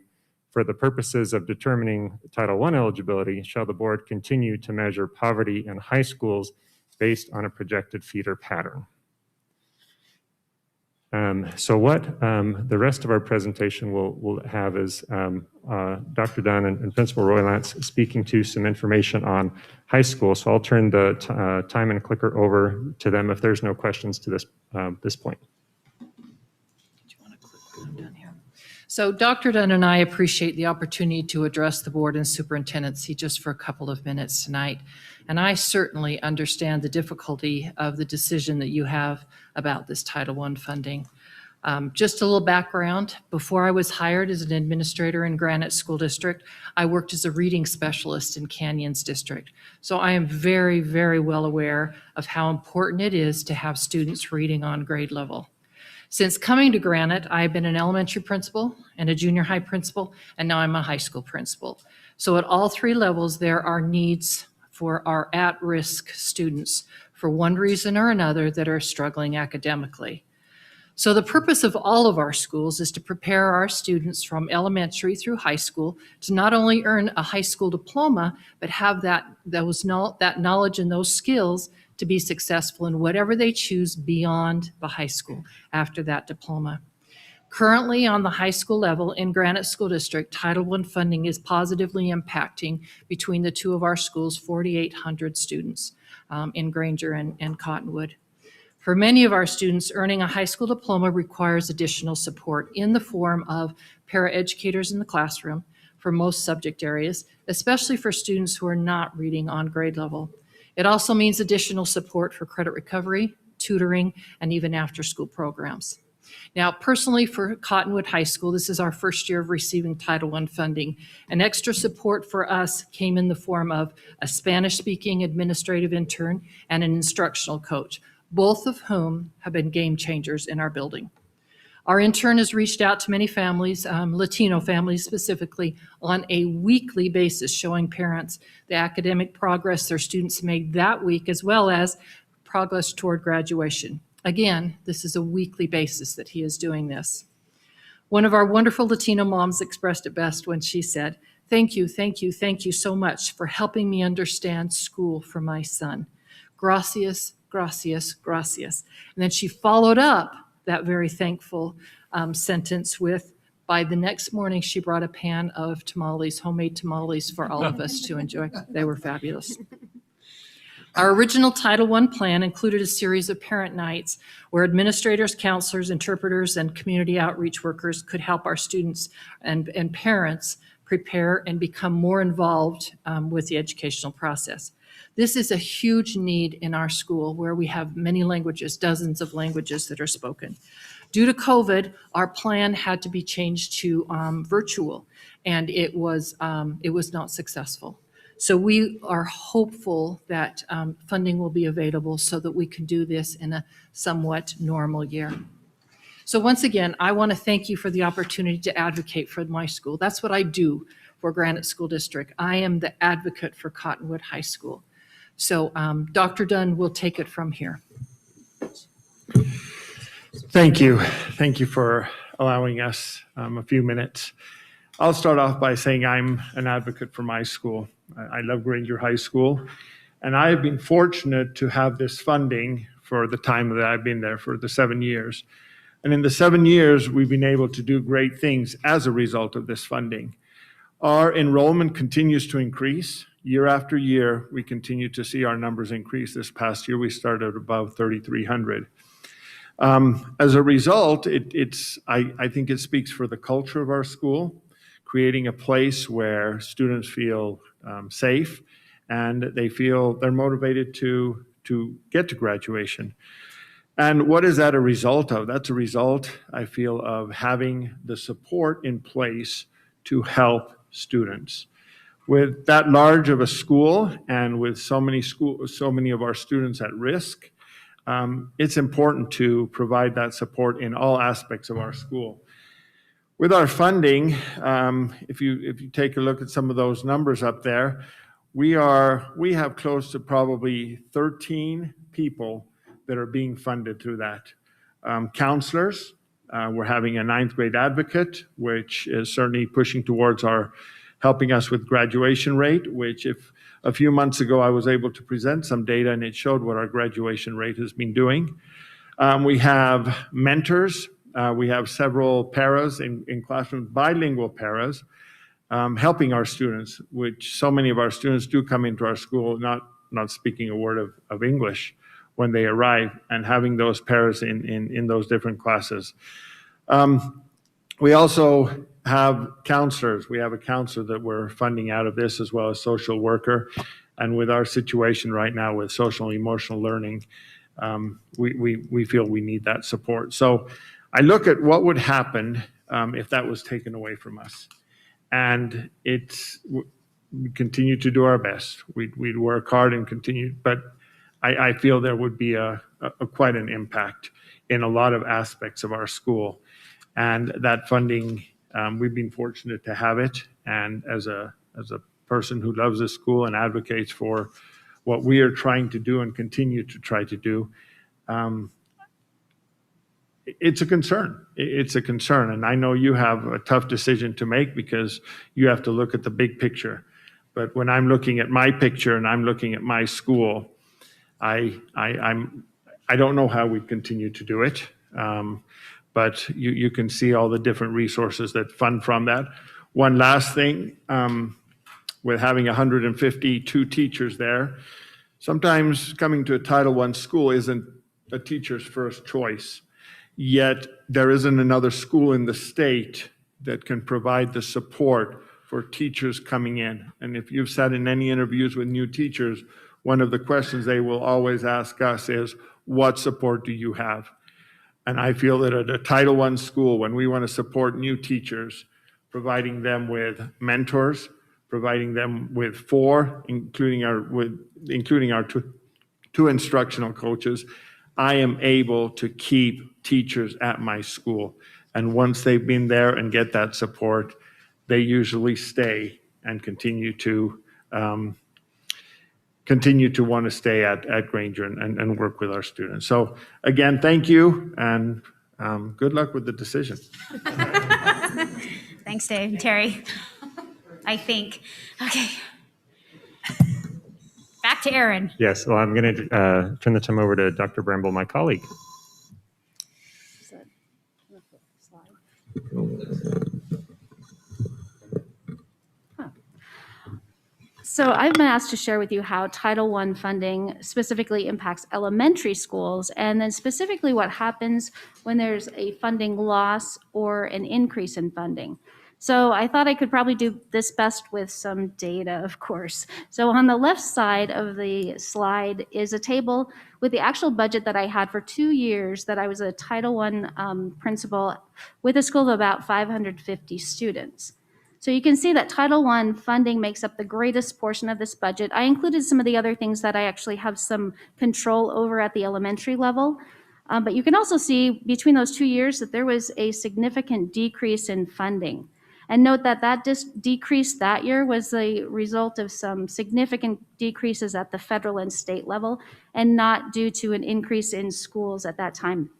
for the purposes of determining Title I eligibility, shall the board continue to measure poverty in high schools based on a projected feeder pattern? So what the rest of our presentation will have is Dr. Dunn and Principal Roy Lance speaking to some information on high school. So I'll turn the time and clicker over to them if there's no questions to this point. So Dr. Dunn and I appreciate the opportunity to address the board and superintendency just for a couple of minutes tonight. And I certainly understand the difficulty of the decision that you have about this Title I funding. Just a little background. Before I was hired as an administrator in Granite School District, I worked as a reading specialist in Canyons District. So I am very, very well aware of how important it is to have students reading on grade level. Since coming to Granite, I've been an elementary principal and a junior high principal, and now I'm a high school principal. So at all three levels, there are needs for our at-risk students for one reason or another that are struggling academically. So the purpose of all of our schools is to prepare our students from elementary through high school to not only earn a high school diploma, but have that knowledge and those skills to be successful in whatever they choose beyond the high school after that diploma. Currently on the high school level in Granite School District, Title I funding is positively impacting between the two of our schools, 4,800 students in Granger and Cottonwood. For many of our students, earning a high school diploma requires additional support in the form of paraeducators in the classroom for most subject areas, especially for students who are not reading on grade level. It also means additional support for credit recovery, tutoring, and even after-school programs. Now, personally for Cottonwood High School, this is our first year of receiving Title I funding. And extra support for us came in the form of a Spanish-speaking administrative intern and an instructional coach, both of whom have been game changers in our building. Our intern has reached out to many families, Latino families specifically, on a weekly basis, showing parents the academic progress their students made that week, as well as progress toward graduation. Again, this is a weekly basis that he is doing this. One of our wonderful Latino moms expressed it best when she said, "Thank you, thank you, thank you so much for helping me understand school for my son. Gracias, gracias, gracias." And then she followed up that very thankful sentence with, by the next morning, she brought a pan of tamales, homemade tamales for all of us to enjoy. They were fabulous. Our original Title I plan included a series of parent nights where administrators, counselors, interpreters, and community outreach workers could help our students and parents prepare and become more involved with the educational process. This is a huge need in our school where we have many languages, dozens of languages that are spoken. Due to COVID, our plan had to be changed to virtual, and it was not successful. So we are hopeful that funding will be available so that we can do this in a somewhat normal year. So once again, I want to thank you for the opportunity to advocate for my school. That's what I do for Granite School District. I am the advocate for Cottonwood High School. So Dr. Dunn will take it from here. Thank you. Thank you for allowing us a few minutes. I'll start off by saying I'm an advocate for my school. I love Granger High School, and I have been fortunate to have this funding for the time that I've been there, for the 7 years. And in the 7 years, we've been able to do great things as a result of this funding. Our enrollment continues to increase. Year after year, we continue to see our numbers increase. This past year, we started above 3,300. As a result, I think it speaks for the culture of our school, creating a place where students feel safe and they feel they're motivated to get to graduation. And what is that a result of? That's a result, I feel, of having the support in place to help students. With that large of a school and with so many of our students at risk, it's important to provide that support in all aspects of our school. With our funding, if you take a look at some of those numbers up there, we have close to probably 13 people that are being funded through that. counselors. We're having a ninth grade advocate, which is certainly pushing towards helping us with graduation rate, which if a few months ago I was able to present some data and it showed what our graduation rate has been doing. We have mentors. We have several paras in classrooms, bilingual paras, helping our students, which so many of our students do come into our school not speaking a word of English when they arrive, and having those paras in those different classes. We also have counselors. We have a counselor that we're funding out of this, as well as social worker. And with our situation right now with social and emotional learning, we feel we need that support. So I look at what would happen if that was taken away from us. And we continue to do our best. We'd work hard and continue, but I feel there would be quite an impact in a lot of aspects of our school. And that funding, we've been fortunate to have it. And as a person who loves this school and advocates for what we are trying to do and continue to try to do, it's a concern. It's a concern. And I know you have a tough decision to make because you have to look at the big picture. But when I'm looking at my picture and I'm looking at my school, I don't know how we continue to do it. But you can see all the different resources that fund from that. One last thing, with having 152 teachers there, sometimes coming to a Title I school isn't a teacher's first choice. Yet there isn't another school in the state that can provide the support for teachers coming in. And if you've sat in any interviews with new teachers, one of the questions they will always ask us is, what support do you have? And I feel that at a Title I school, when we want to support new teachers, providing them with mentors, providing them with including our two instructional coaches, I am able to keep teachers at my school. And once they've been there and get that support, they usually stay and continue to want to stay at Granger and work with our students. So again, thank you, and good luck with the decision. Thanks, Dave. Terry, I think. Okay. Back to Aaron. Yes, well, I'm going to turn the time over to Dr. Bramble, my colleague. So I've been asked to share with you how Title I funding specifically impacts elementary schools, and then specifically what happens when there's a funding loss or an increase in funding. So I thought I could probably do this best with some data, of course. So on the left side of the slide is a table with the actual budget that I had for 2 years that I was a Title I principal with a school of about 550 students. So you can see that Title I funding makes up the greatest portion of this budget. I included some of the other things that I actually have some control over at the elementary level. But you can also see between those 2 years that there was a significant decrease in funding. And note that decrease that year was the result of some significant decreases at the federal and state level, and not due to an increase in schools at that time.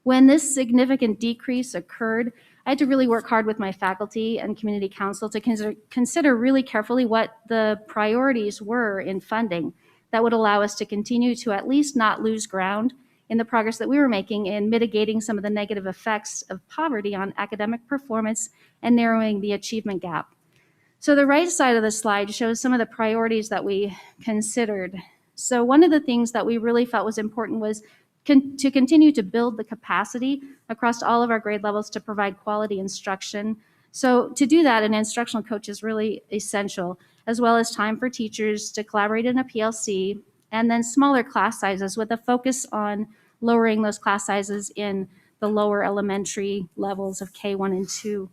When this significant decrease occurred, I had to really work hard with my faculty and community council to consider really carefully what the priorities were in funding that would allow us to continue to at least not lose ground in the progress that we were making in mitigating some of the negative effects of poverty on academic performance and narrowing the achievement gap. So the right side of the slide shows some of the priorities that we considered. So one of the things that we really felt was important was to continue to build the capacity across all of our grade levels to provide quality instruction. So to do that, an instructional coach is really essential, as well as time for teachers to collaborate in a PLC, and then smaller class sizes with a focus on lowering those class sizes in the lower elementary levels of K1 and 2.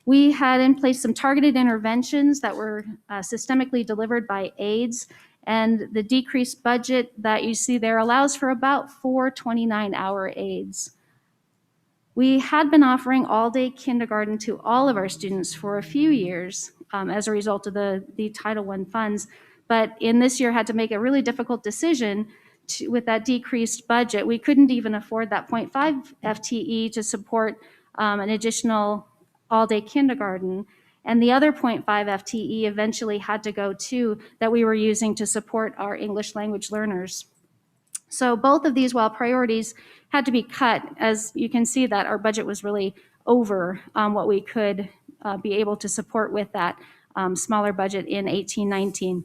We had in place some targeted interventions that were systemically delivered by aides, and the decreased budget that you see there allows for about 4 29-hour aides. We had been offering all-day kindergarten to all of our students for a few years as a result of the Title I funds, but in this year had to make a really difficult decision with that decreased budget, we couldn't even afford that 0.5 FTE to support an additional all-day kindergarten. And the other 0.5 FTE eventually had to go to that we were using to support our English language learners. So both of these, while priorities had to be cut, as you can see that our budget was really over what we could be able to support with that smaller budget in 18-19.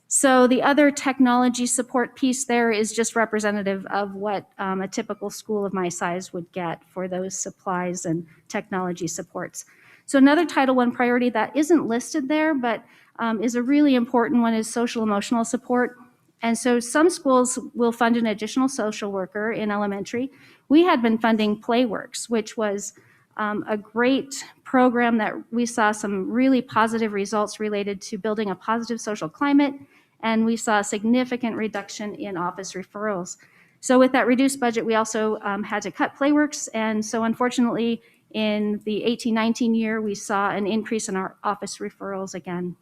So the other technology support piece there is just representative of what a typical school of my size would get for those supplies and technology supports. So another Title I priority that isn't listed there, but is a really important one, is social emotional support. And so some schools will fund an additional social worker in elementary. We had been funding Playworks, which was a great program that we saw some really positive results related to building a positive social climate, and we saw a significant reduction in office referrals. So with that reduced budget, we also had to cut Playworks, and so unfortunately, in the 18-19 year, we saw an increase in our office referrals again.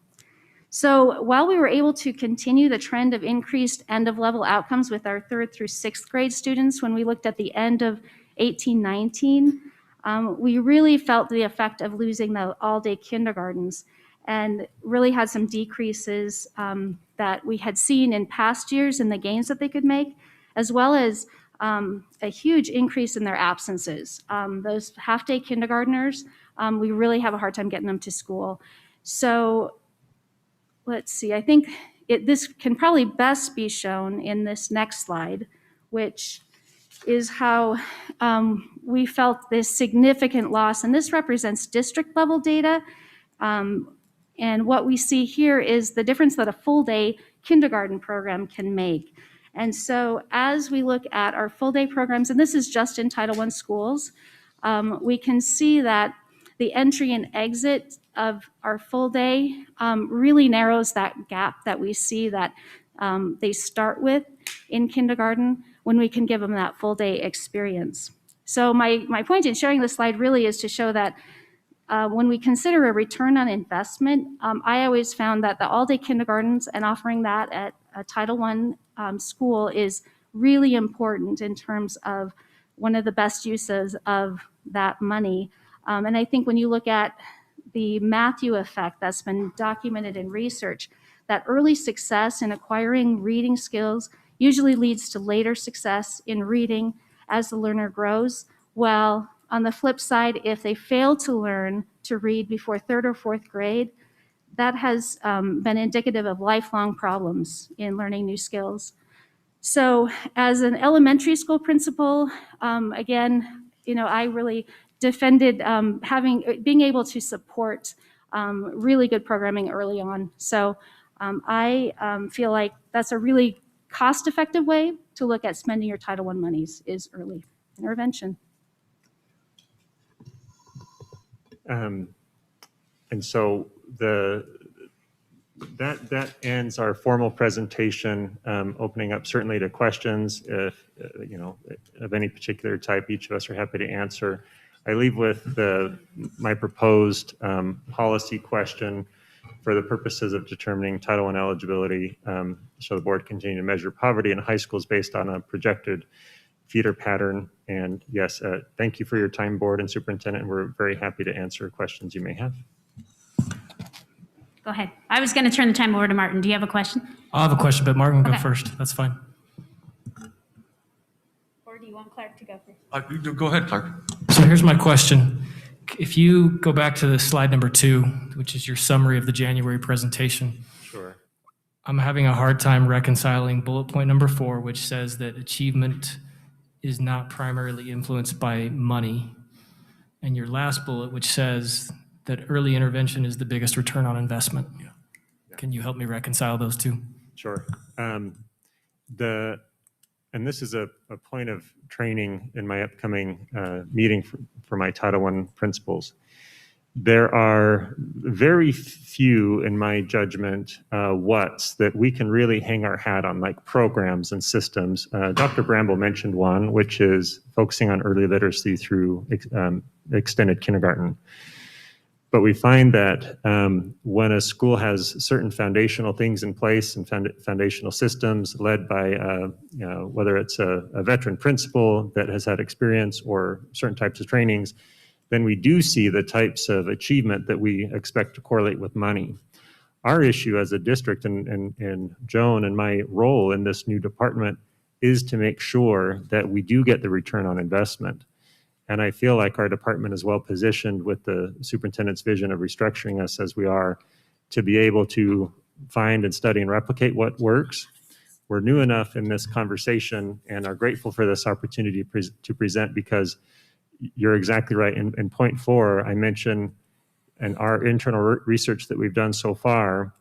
So while we were able to continue the trend of increased end-of-level outcomes with our 3rd through 6th grade students, when we looked at the end of 18-19, we really felt the effect of losing the all-day kindergartens and really had some decreases that we had seen in past years in the gains that they could make, as well as a huge increase in their absences. Those half-day kindergartners, we really have a hard time getting them to school. So let's see, I think this can probably best be shown in this next slide, which is how we felt this significant loss. And this represents district level data. And what we see here is the difference that a full day kindergarten program can make. And so as we look at our full day programs, and this is just in Title I schools, we can see that the entry and exit of our full day really narrows that gap that we see that they start with in kindergarten when we can give them that full day experience. So my point in sharing this slide really is to show that when we consider a return on investment, I always found that the all-day kindergartens and offering that at a Title I school is really important in terms of one of the best uses of that money. And I think when you look at the Matthew effect that's been documented in research, that early success in acquiring reading skills usually leads to later success in reading as the learner grows. Well, on the flip side, if they fail to learn to read before 3rd or 4th grade, that has been indicative of lifelong problems in learning new skills. So as an elementary school principal, again, I really defended being able to support really good programming early on. So I feel like that's a really cost-effective way to look at spending your Title I monies is early intervention. And so that ends our formal presentation, opening up certainly to questions, if of any particular type. Each of us are happy to answer. I leave with my proposed policy question for the purposes of determining Title I eligibility. So the board continue to measure poverty in high schools based on a projected feeder pattern. And yes, thank you for your time, board and superintendent. We're very happy to answer questions you may have. Go ahead. I was going to turn the time over to Martin. Do you have a question? I'll have a question, but Martin will Okay. go first. That's fine. Or do you want Clark to go first? Go ahead, Clark. So here's my question. If you go back to the slide number 2, which is your summary of the January presentation. Sure. I'm having a hard time reconciling bullet point number 4, which says that achievement is not primarily influenced by money, and your last bullet, which says that early intervention is the biggest return on investment. Yeah. Can you help me reconcile those two? Sure. And this is a point of training in my upcoming meeting for my Title I principals. There are very few, in my judgment, what's that we can really hang our hat on, like programs and systems. Dr. Bramble mentioned one, which is focusing on early literacy through extended kindergarten. But we find that when a school has certain foundational things in place and foundational systems led by, whether it's a veteran principal that has had experience or certain types of trainings, then we do see the types of achievement that we expect to correlate with money. Our issue as a district and Joan and my role in this new department is to make sure that we do get the return on investment. And I feel like our department is well positioned with the superintendent's vision of restructuring us as we are to be able to find and study and replicate what works. We're new enough in this conversation and are grateful for this opportunity to present, because you're exactly right. In point 4, I mentioned in our internal research that we've done so far,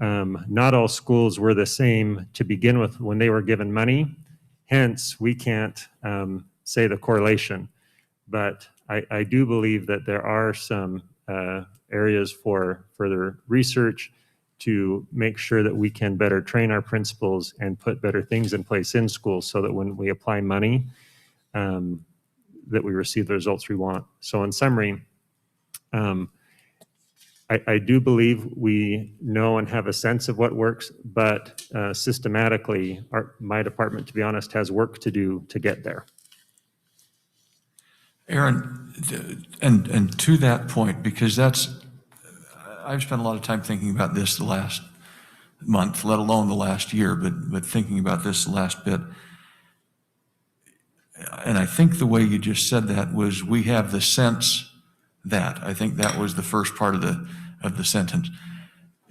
not all schools were the same to begin with when they were given money. Hence, we can't say the correlation, but I do believe that there are some areas for further research to make sure that we can better train our principals and put better things in place in schools so that when we apply money, that we receive the results we want. So in summary, I do believe we know and have a sense of what works, but systematically, my department, to be honest, has work to do to get there. Aaron, and to that point, because I've spent a lot of time thinking about this the last month, let alone the last year, but thinking about this the last bit. And I think the way you just said that was, we have the sense that, I think that was the first part of the sentence.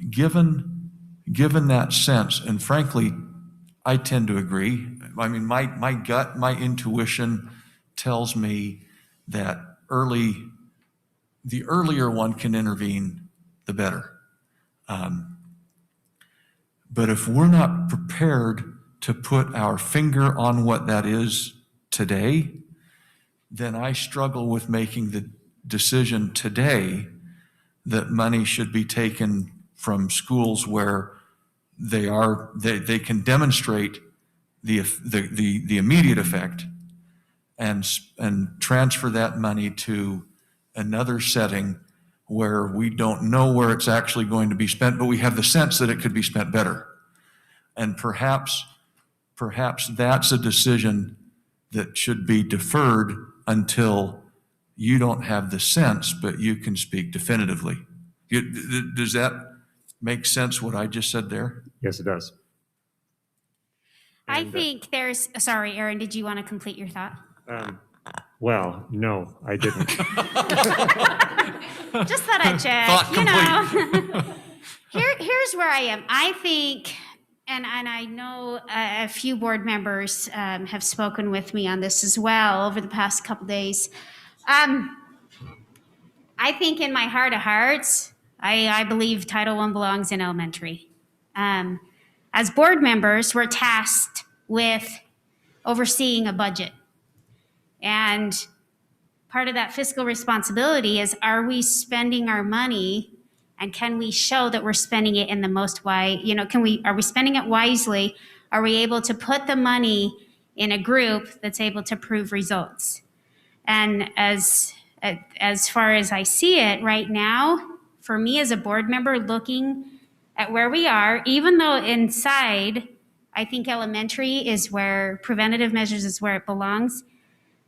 Given that sense, and frankly, I tend to agree. I mean, my gut, my intuition tells me that the earlier one can intervene, the better. But if we're not prepared to put our finger on what that is today, then I struggle with making the decision today that money should be taken from schools where they can demonstrate the immediate effect, and transfer that money to another setting where we don't know where it's actually going to be spent, but we have the sense that it could be spent better. And perhaps that's a decision that should be deferred until you don't have the sense, but you can speak definitively. Does that make sense, what I just said there? Yes, it does. I think sorry, Aaron, did you want to complete your thought? Well, no, I didn't. Just thought I'd check. Here's where I am. I think, and I know a few board members have spoken with me on this as well over the past couple days. I think in my heart of hearts, I believe Title I belongs in elementary. As board members, we're tasked with overseeing a budget. And part of that fiscal responsibility is, are we spending our money, and can we show that we're spending it in the most wise, are we spending it wisely? Are we able to put the money in a group that's able to prove results? And as far as I see it right now, for me as a board member, looking at where we are, even though inside, I think elementary is where preventative measures is where it belongs.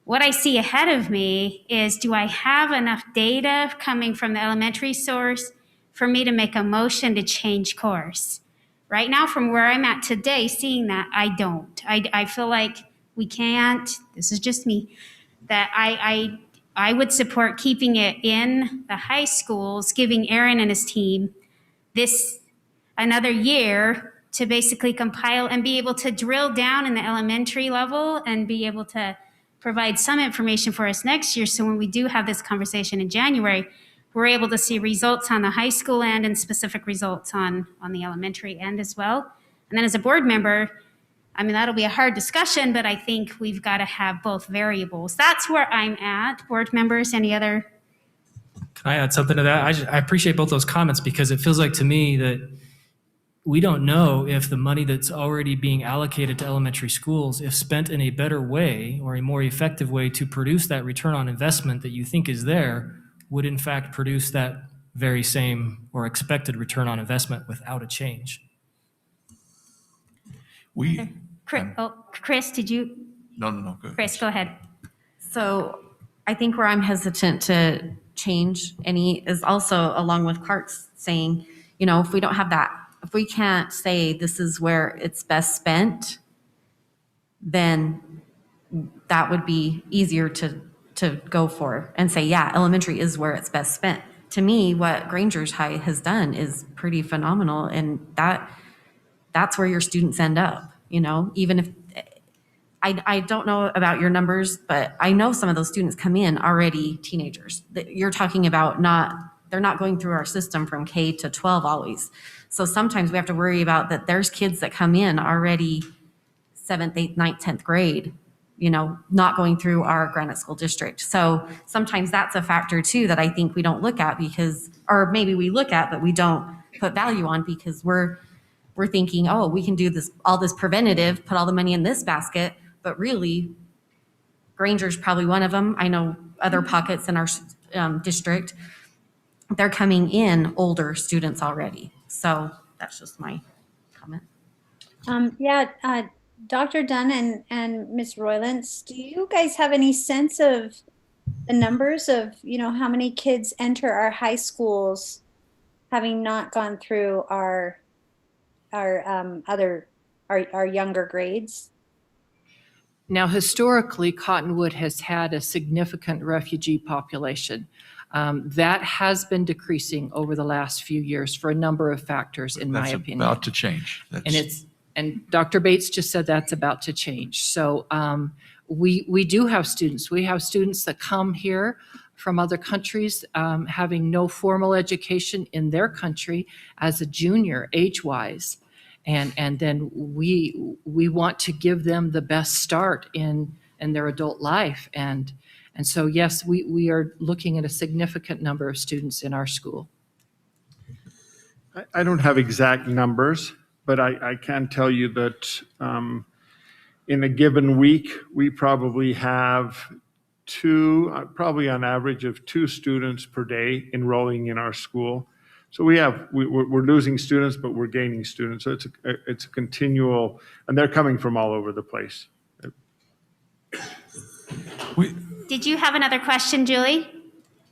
What I see ahead of me is, do I have enough data coming from the elementary source for me to make a motion to change course? Right now, from where I'm at today, seeing that, I don't. I feel like we can't, this is just me, that I would support keeping it in the high schools, giving Aaron and his team another year to basically compile and be able to drill down in the elementary level and be able to provide some information for us next year. So when we do have this conversation in January, we're able to see results on the high school end and specific results on the elementary end as well. And then as a board member, I mean, that'll be a hard discussion, but I think we've got to have both variables. That's where I'm at. Board members, any other? Can I add something to that? I appreciate both those comments, because it feels like to me that we don't know if the money that's already being allocated to elementary schools, if spent in a better way or a more effective way to produce that return on investment that you think is there, would in fact produce that very same or expected return on investment without a change. Chris, did you? No, go ahead. Chris, go ahead. So I think where I'm hesitant to change any is also along with Clark's saying, you know, if we don't have that, if we can't say this is where it's best spent, then that would be easier to go for and say, yeah, elementary is where it's best spent. To me, what Granger's High has done is pretty phenomenal, and that's where your students end up, you know, even if I don't know about your numbers, but I know some of those students come in already teenagers. You're talking about they're not going through our system from K to 12 always. So sometimes we have to worry about that there's kids that come in already 7th, 8th, 9th, 10th grade, you know, not going through our Granite School District. So sometimes that's a factor too that I think we don't look at or maybe we look at, but we don't put value on because we're thinking, oh, we can do all this preventative, put all the money in this basket, but really Granger's probably one of them. I know other pockets in our district, they're coming in older students already. So that's just my comment. Dr. Dunn and Ms. Roylance, do you guys have any sense of the numbers of, you know, how many kids enter our high schools having not gone through our younger grades? Now, historically, Cottonwood has had a significant refugee population. That has been decreasing over the last few years for a number of factors, in my opinion. That's about to change. And Dr. Bates just said that's about to change. So we do have students. We have students that come here from other countries, having no formal education in their country as a junior age-wise. And then we want to give them the best start in their adult life. And so, yes, we are looking at a significant number of students in our school. I don't have exact numbers, but I can tell you that in a given week, we probably have probably on average of 2 students per day enrolling in our school. So we're losing students, but we're gaining students. So it's a continual, and they're coming from all over the place. Did you have another question, Julie?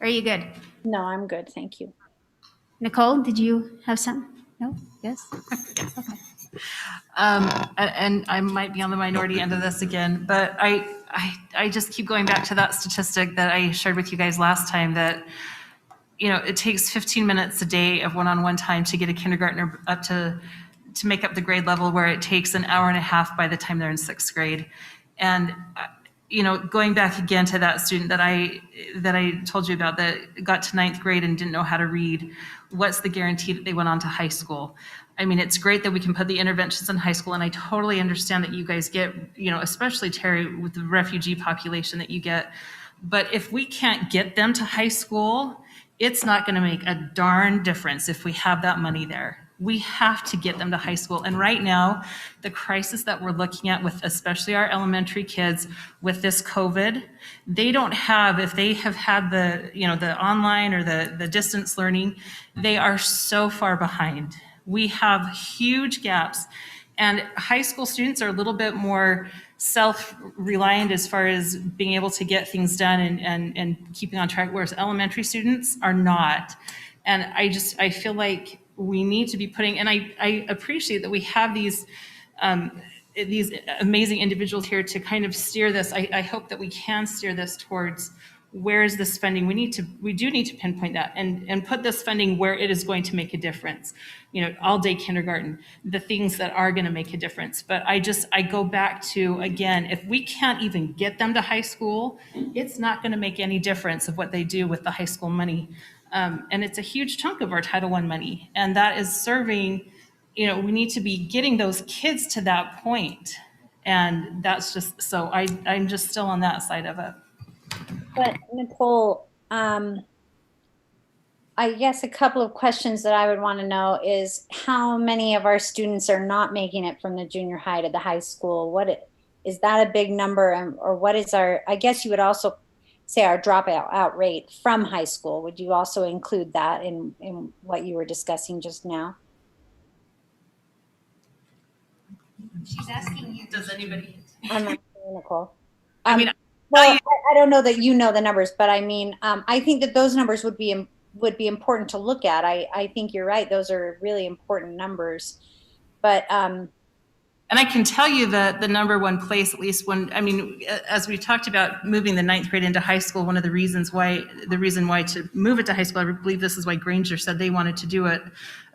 Or are you good? No, I'm good. Thank you. Nicole, did you have some? No? Yes? Yes, okay. And I might be on the minority end of this again, but I just keep going back to that statistic that I shared with you guys last time that, you know, it takes 15 minutes a day of one-on-one time to get a kindergartner up to make up the grade level, where it takes an hour and a half by the time they're in 6th grade. And, you know, going back again to that student that I told you about that got to 9th grade and didn't know how to read, what's the guarantee that they went on to high school? I mean, it's great that we can put the interventions in high school, and I totally understand that you guys get, you know, especially Terry, with the refugee population that you get. But if we can't get them to high school, it's not going to make a darn difference if we have that money there. We have to get them to high school. And right now, the crisis that we're looking at with especially our elementary kids with this COVID, they don't have, if they have had the, you know, the online or the distance learning, they are so far behind. We have huge gaps. And high school students are a little bit more self-reliant as far as being able to get things done and keeping on track, whereas elementary students are not. And I feel like we need to be putting, and I appreciate that we have these amazing individuals here to kind of steer this. I hope that we can steer this towards where is this funding? We do need to pinpoint that and put this funding where it is going to make a difference. You know, all day kindergarten, the things that are going to make a difference. But I go back to, again, if we can't even get them to high school, it's not going to make any difference of what they do with the high school money. And it's a huge chunk of our Title I money. And that is serving, you know, we need to be getting those kids to that point. And that's just, so I'm just still on that side of it. But Nicole, I guess a couple of questions that I would want to know is how many of our students are not making it from the junior high to the high school? Is that a big number? Or what is I guess you would also say our dropout rate from high school. Would you also include that in what you were discussing just now? She's asking you. Does anybody? I'm asking Nicole. I mean, well, I don't know that you know the numbers, but I mean, I think that those numbers would be important to look at. I think you're right; those are really important numbers. But and I can tell you that the number one place, at least when, I mean, as we talked about moving the 9th grade into high school, one of the reason why to move it to high school, I believe this is why Granger said they wanted to do it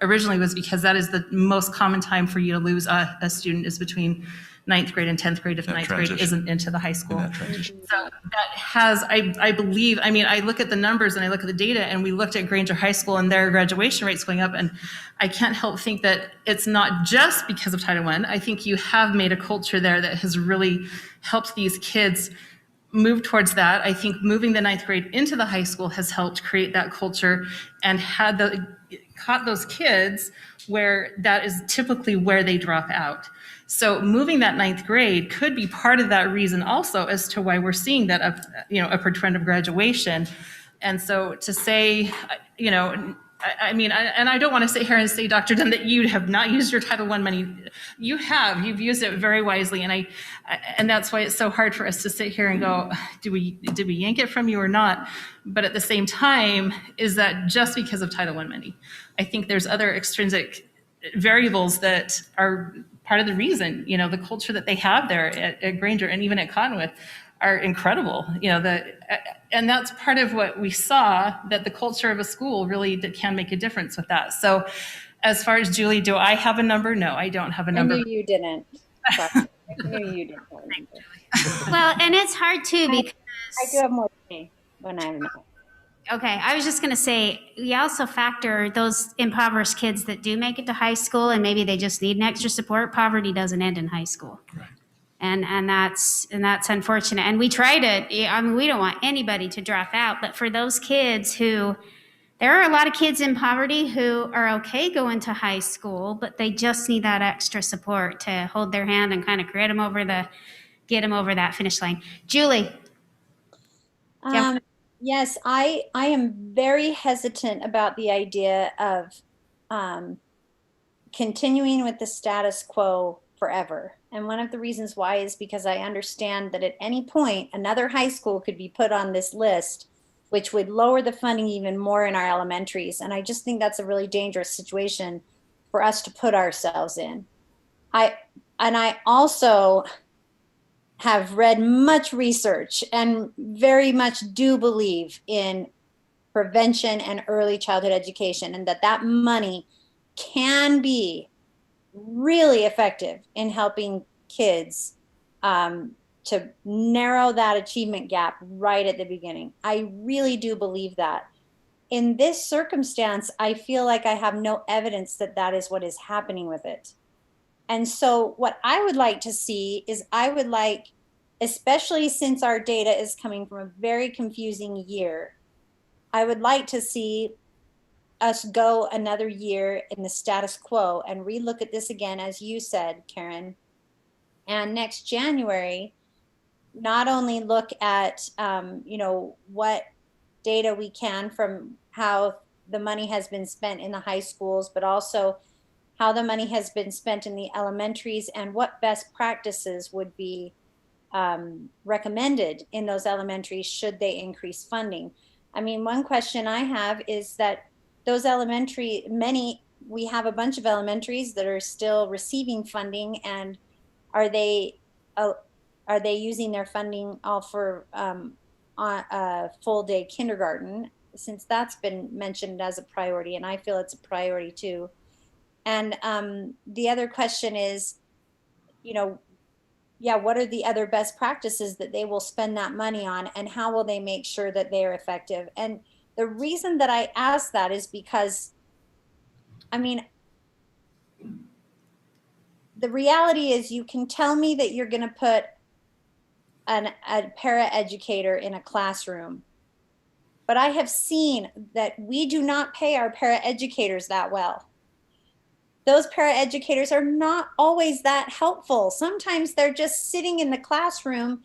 originally, was because that is the most common time for you to lose a student, is between 9th grade and 10th grade if 9th grade isn't into the high school. So that has, I believe, I mean, I look at the numbers and I look at the data, and we looked at Granger High School and their graduation rates going up, and I can't help think that it's not just because of Title I. I think you have made a culture there that has really helped these kids move towards that. I think moving the 9th grade into the high school has helped create that culture and caught those kids where that is typically where they drop out. So moving that 9th grade could be part of that reason also as to why we're seeing that upward trend of graduation. And so to say, I mean, and I don't want to sit here and say, Dr. Dunn, that you have not used your Title I money. You have. You've used it very wisely, and that's why it's so hard for us to sit here and go, did we yank it from you or not? But at the same time, is that just because of Title I money? I think there's other extrinsic variables that are part of the reason. The culture that they have there at Granger and even at Cottonwood are incredible. And that's part of what we saw, that the culture of a school really can make a difference with that. So as far as Julie, do I have a number? No, I don't have a number. I knew you didn't. I knew you didn't. Well, and it's hard too, because I do have more than me when I'm not. Okay, I was just going to say, we also factor those impoverished kids that do make it to high school and maybe they just need an extra support. Poverty doesn't end in high school. Right. And that's unfortunate. And we try to, I mean, we don't want anybody to drop out, but for those kids there are a lot of kids in poverty who are okay going to high school, but they just need that extra support to hold their hand and kind of get them over that finish line. Julie. Yes, I am very hesitant about the idea of continuing with the status quo forever. And one of the reasons why is because I understand that at any point, another high school could be put on this list, which would lower the funding even more in our elementaries. And I just think that's a really dangerous situation for us to put ourselves in. I also have read much research and very much do believe in prevention and early childhood education, and that money can be really effective in helping kids to narrow that achievement gap right at the beginning. I really do believe that. In this circumstance, I feel like I have no evidence that that is what is happening with it. And so what I would like to see is, especially since our data is coming from a very confusing year, I would like to see us go another year in the status quo and relook at this again, as you said, Karen. And next January, not only look at, what data we can from how the money has been spent in the high schools, but also how the money has been spent in the elementaries and what best practices would be recommended in those elementaries should they increase funding. I mean, one question I have is that those we have a bunch of elementaries that are still receiving funding, and are they using their funding all for full day kindergarten, since that's been mentioned as a priority, and I feel it's a priority too. And the other question is, what are the other best practices that they will spend that money on, and how will they make sure that they are effective? And the reason that I ask that is because, the reality is, you can tell me that you're going to put a para-educator in a classroom, but I have seen that we do not pay our para-educators that well. Those paraeducators are not always that helpful. Sometimes they're just sitting in the classroom,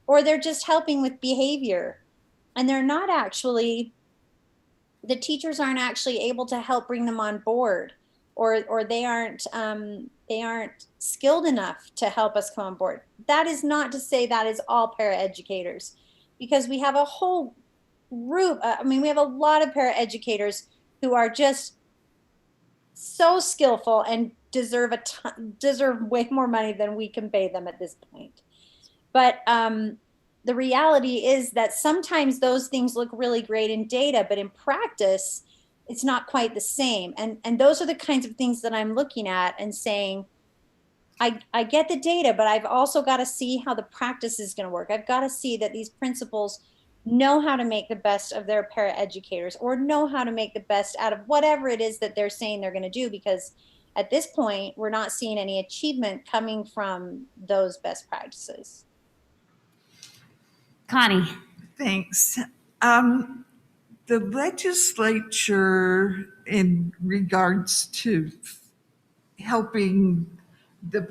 or they're just helping with behavior. and they're not actually, the teachers aren't actually able to help bring them on board, or they aren't skilled enough to help us come on board. That is not to say that is all paraeducators, because we have a whole group. We have a lot of paraeducators who are just so skillful and deserve way more money than we can pay them at this point. But the reality is that sometimes those things look really great in data, but in practice, it's not quite the same. And those are the kinds of things that I'm looking at and saying, I get the data, but I've also got to see how the practice is going to work. I've got to see that these principals know how to make the best of their paraeducators, or know how to make the best out of whatever it is that they're saying they're going to do, because at this point, we're not seeing any achievement coming from those best practices. Connie. Thanks. The legislature, in regards to helping the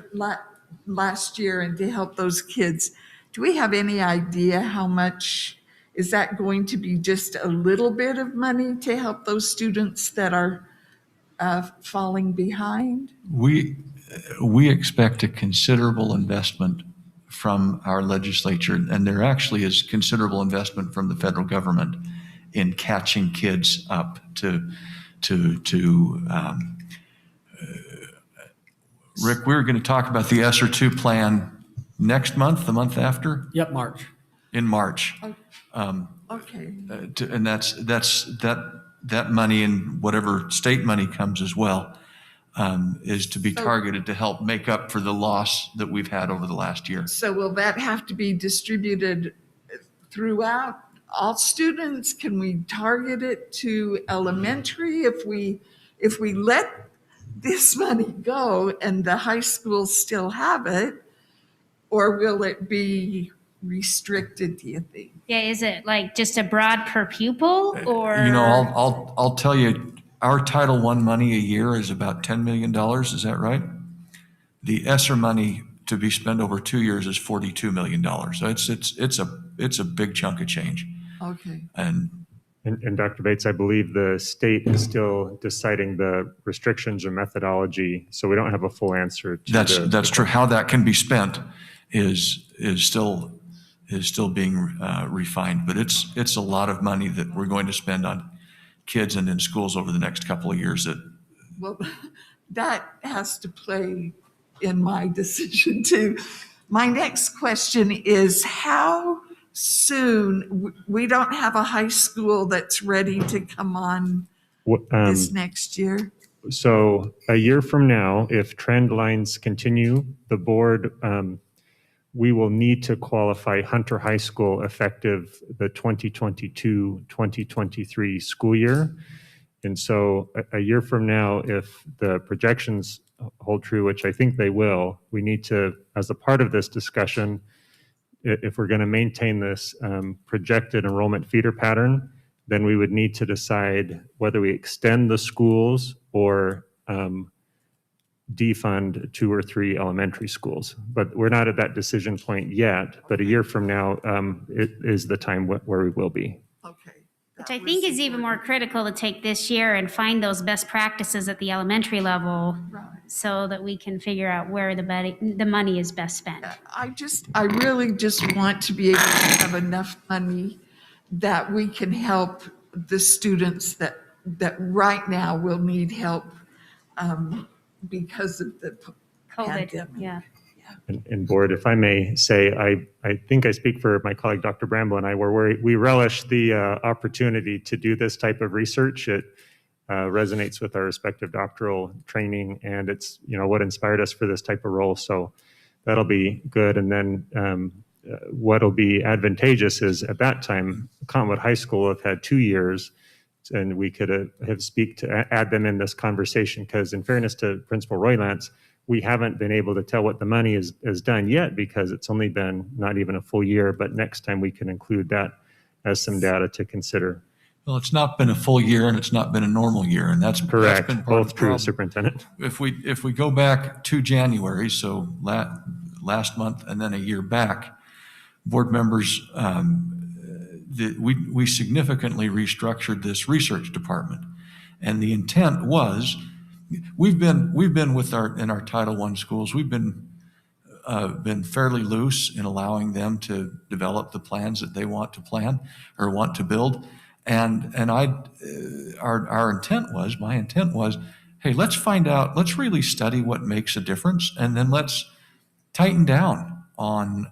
last year and to help those kids, do we have any idea how much? Is that going to be just a little bit of money to help those students that are falling behind? We expect a considerable investment from our legislature, and there actually is considerable investment from the federal government in catching kids up to Rick, we're going to talk about the ESSER 2 plan next month, the month after? Yep, March. In March. Okay. And that money, and whatever state money comes as well, is to be targeted to help make up for the loss that we've had over the last year. So will that have to be distributed throughout all students? Can we target it to elementary if we let this money go and the high schools still have it, or will it be restricted, do you think? Yeah, is it like just a broad per pupil, or? I'll tell you, our Title I money a year is about $10 million. Is that right? The ESSER money to be spent over 2 years is $42 million. So it's a big chunk of change. Okay. And Dr. Bates, I believe the state is still deciding the restrictions or methodology, so we don't have a full answer to that's true. How that can be spent is still being refined, but it's a lot of money that we're going to spend on kids and in schools over the next couple of years. Well, that has to play in my decision too. My next question is, how soon? We don't have a high school that's ready to come on this next year. So a year from now, if trend lines continue, the board, we will need to qualify Hunter High School effective the 2022-2023 school year. And so a year from now, if the projections hold true, which I think they will, we need to, as a part of this discussion, if we're going to maintain this projected enrollment feeder pattern, then we would need to decide whether we extend the schools or defund 2 or 3 elementary schools. But we're not at that decision point yet, but a year from now, it is the time where we will be. Which I think is even more critical to take this year and find those best practices at the elementary level, so that we can figure out where the money is best spent. I really just want to be able to have enough money that we can help the students that right now will need help because of the COVID. pandemic. Yeah. And board, if I may say, I think I speak for my colleague, Dr. Bramble, and I, where we relish the opportunity to do this type of research. It resonates with our respective doctoral training, and it's, what inspired us for this type of role. So that'll be good. And then what'll be advantageous is at that time, Cottonwood High School have had 2 years, and we could add them in this conversation, because in fairness to Principal Roy Lance, we haven't been able to tell what the money is done yet, because it's only been not even a full year, but next time we can include that as some data to consider. Well, it's not been a full year and it's not been a normal year, and that's correct. That's been part of Both the true, problem. Superintendent. If we go back to January, so last month and then a year back, board members, we significantly restructured this research department. And the intent was, we've been in our Title I schools, we've been fairly loose in allowing them to develop the plans that they want to plan or want to build. And our intent was, my intent was, hey, let's find out, let's really study what makes a difference, and then let's tighten down on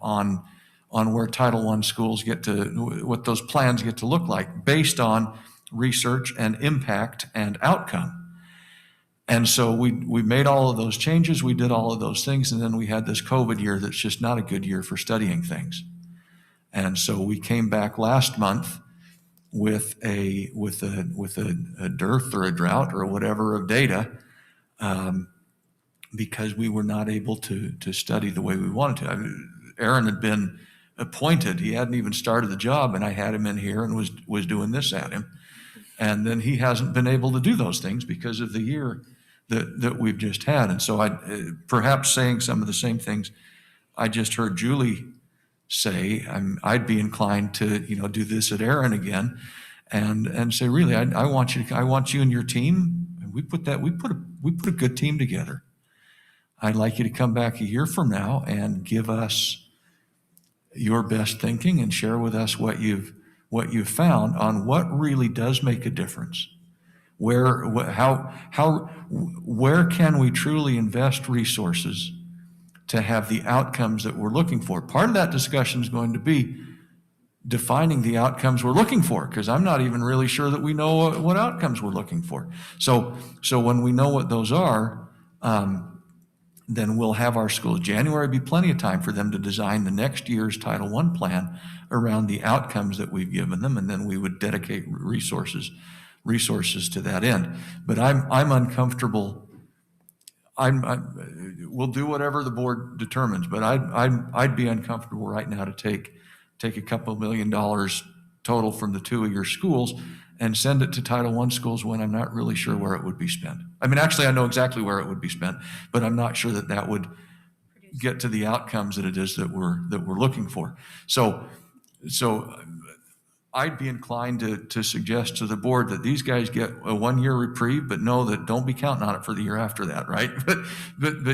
where Title I schools get to, what those plans get to look like based on research and impact and outcome. And so we made all of those changes, we did all of those things, and then we had this COVID year that's just not a good year for studying things. And so we came back last month with a dearth or a drought or whatever of data, because we were not able to study the way we wanted to. I mean, Aaron had been appointed, he hadn't even started the job, and I had him in here and was doing this at him. And then he hasn't been able to do those things because of the year that we've just had. And so perhaps saying some of the same things I just heard Julie say, I'd be inclined to, do this at Aaron again and say, really, I want you and your team, and we put a good team together. I'd like you to come back a year from now and give us your best thinking and share with us what you've found on what really does make a difference. Where can we truly invest resources to have the outcomes that we're looking for? Part of that discussion is going to be defining the outcomes we're looking for, because I'm not even really sure that we know what outcomes we're looking for. So when we know what those are, then we'll have our schools. January be plenty of time for them to design the next year's Title I plan around the outcomes that we've given them, and then we would dedicate resources to that end. But I'm uncomfortable. We'll do whatever the board determines, but I'd be uncomfortable right now to take a couple $1 million total from the two of your schools and send it to Title I schools when I'm not really sure where it would be spent. I mean, actually, I know exactly where it would be spent, but I'm not sure that would get to the outcomes that it is that we're looking for. So I'd be inclined to suggest to the board that these guys get a 1-year reprieve, but know that don't be counting on it for the year after that, right? But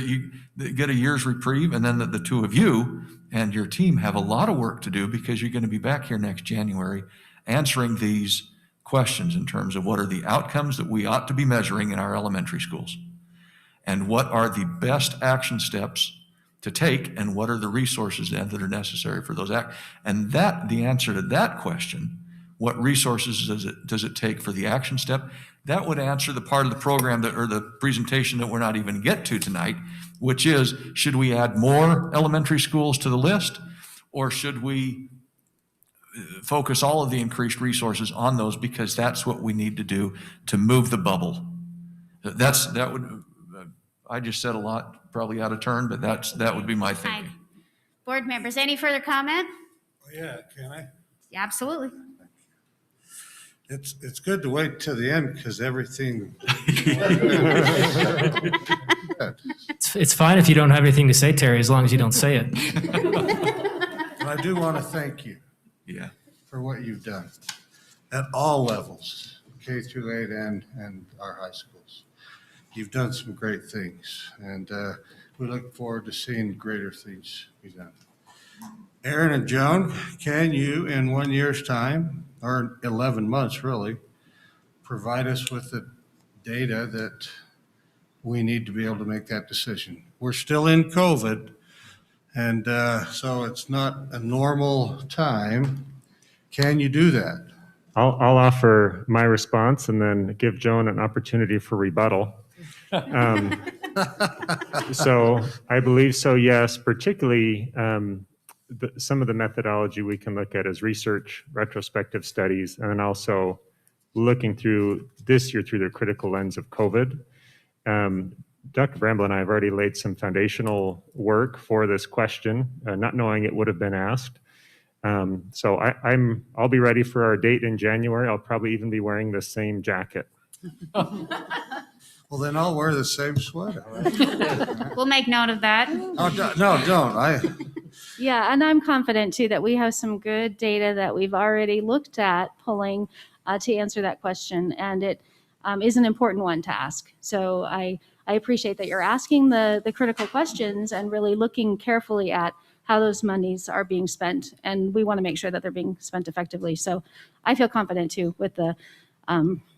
you get a year's reprieve, and then that the two of you and your team have a lot of work to do, because you're going to be back here next January answering these questions in terms of what are the outcomes that we ought to be measuring in our elementary schools, and what are the best action steps to take, and what are the resources then that are necessary for those and that the answer to that question, what resources does it take for the action step, that would answer the part of the program or the presentation that we're not even get to tonight, which is, should we add more elementary schools to the list, or should we focus all of the increased resources on those, because that's what we need to do to move the bubble. I just said a lot, probably out of turn, but that would be my thinking. Board members, any further comment? Yeah, can I? Yeah, absolutely. It's good to wait till the end, because everything. It's fine if you don't have anything to say, Terry, as long as you don't say it. And I do want to thank you. Yeah. For what you've done at all levels, K through 8 and our high schools. You've done some great things, and we look forward to seeing greater things be done. Aaron and Joan, can you, in 1 year's time, or 11 months really, provide us with the data that we need to be able to make that decision? We're still in COVID, and so it's not a normal time. Can you do that? I'll offer my response and then give Joan an opportunity for rebuttal. So I believe so, yes, particularly some of the methodology we can look at is research, retrospective studies, and then also looking through this year through the critical lens of COVID. Dr. Bramble and I have already laid some foundational work for this question, not knowing it would have been asked. So I'll be ready for our date in January. I'll probably even be wearing the same jacket. Well, then I'll wear the same sweater. We'll make note of that. Oh, no, don't. Yeah, and I'm confident too that we have some good data that we've already looked at pulling to answer that question, and it is an important one to ask. So I appreciate that you're asking the critical questions and really looking carefully at how those monies are being spent, and we want to make sure that they're being spent effectively. So I feel confident too with the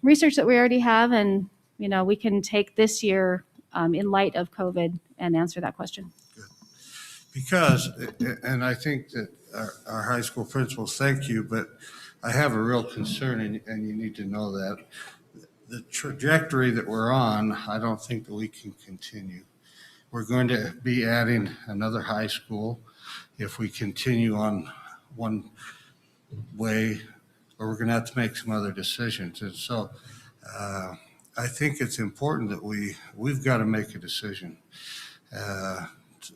research that we already have, and we can take this year in light of COVID and answer that question. Because, and I think that our high school principals thank you, but I have a real concern, and you need to know that. The trajectory that we're on, I don't think that we can continue. We're going to be adding another high school if we continue on one way, or we're going to have to make some other decisions. And so I think it's important that we've got to make a decision.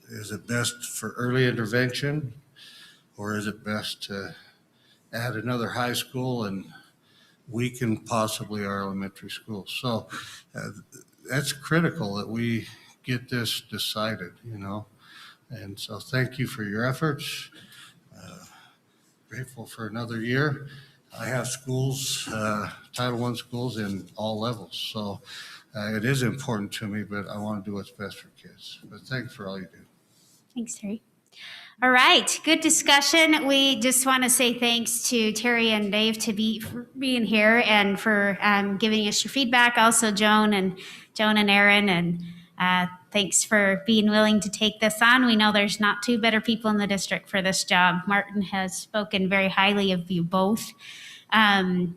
Is it best for early intervention, or is it best to add another high school and weaken possibly our elementary schools? So that's critical that we get this decided, And so thank you for your efforts. Grateful for another year. I have schools, Title I schools in all levels. So it is important to me, but I want to do what's best for kids. But thanks for all you do. Thanks, Terry. All right, good discussion. We just want to say thanks to Terry and Dave for being here and for giving us your feedback. Also, Joan and Aaron, and thanks for being willing to take this on. We know there's not two better people in the district for this job. Martin has spoken very highly of you both, and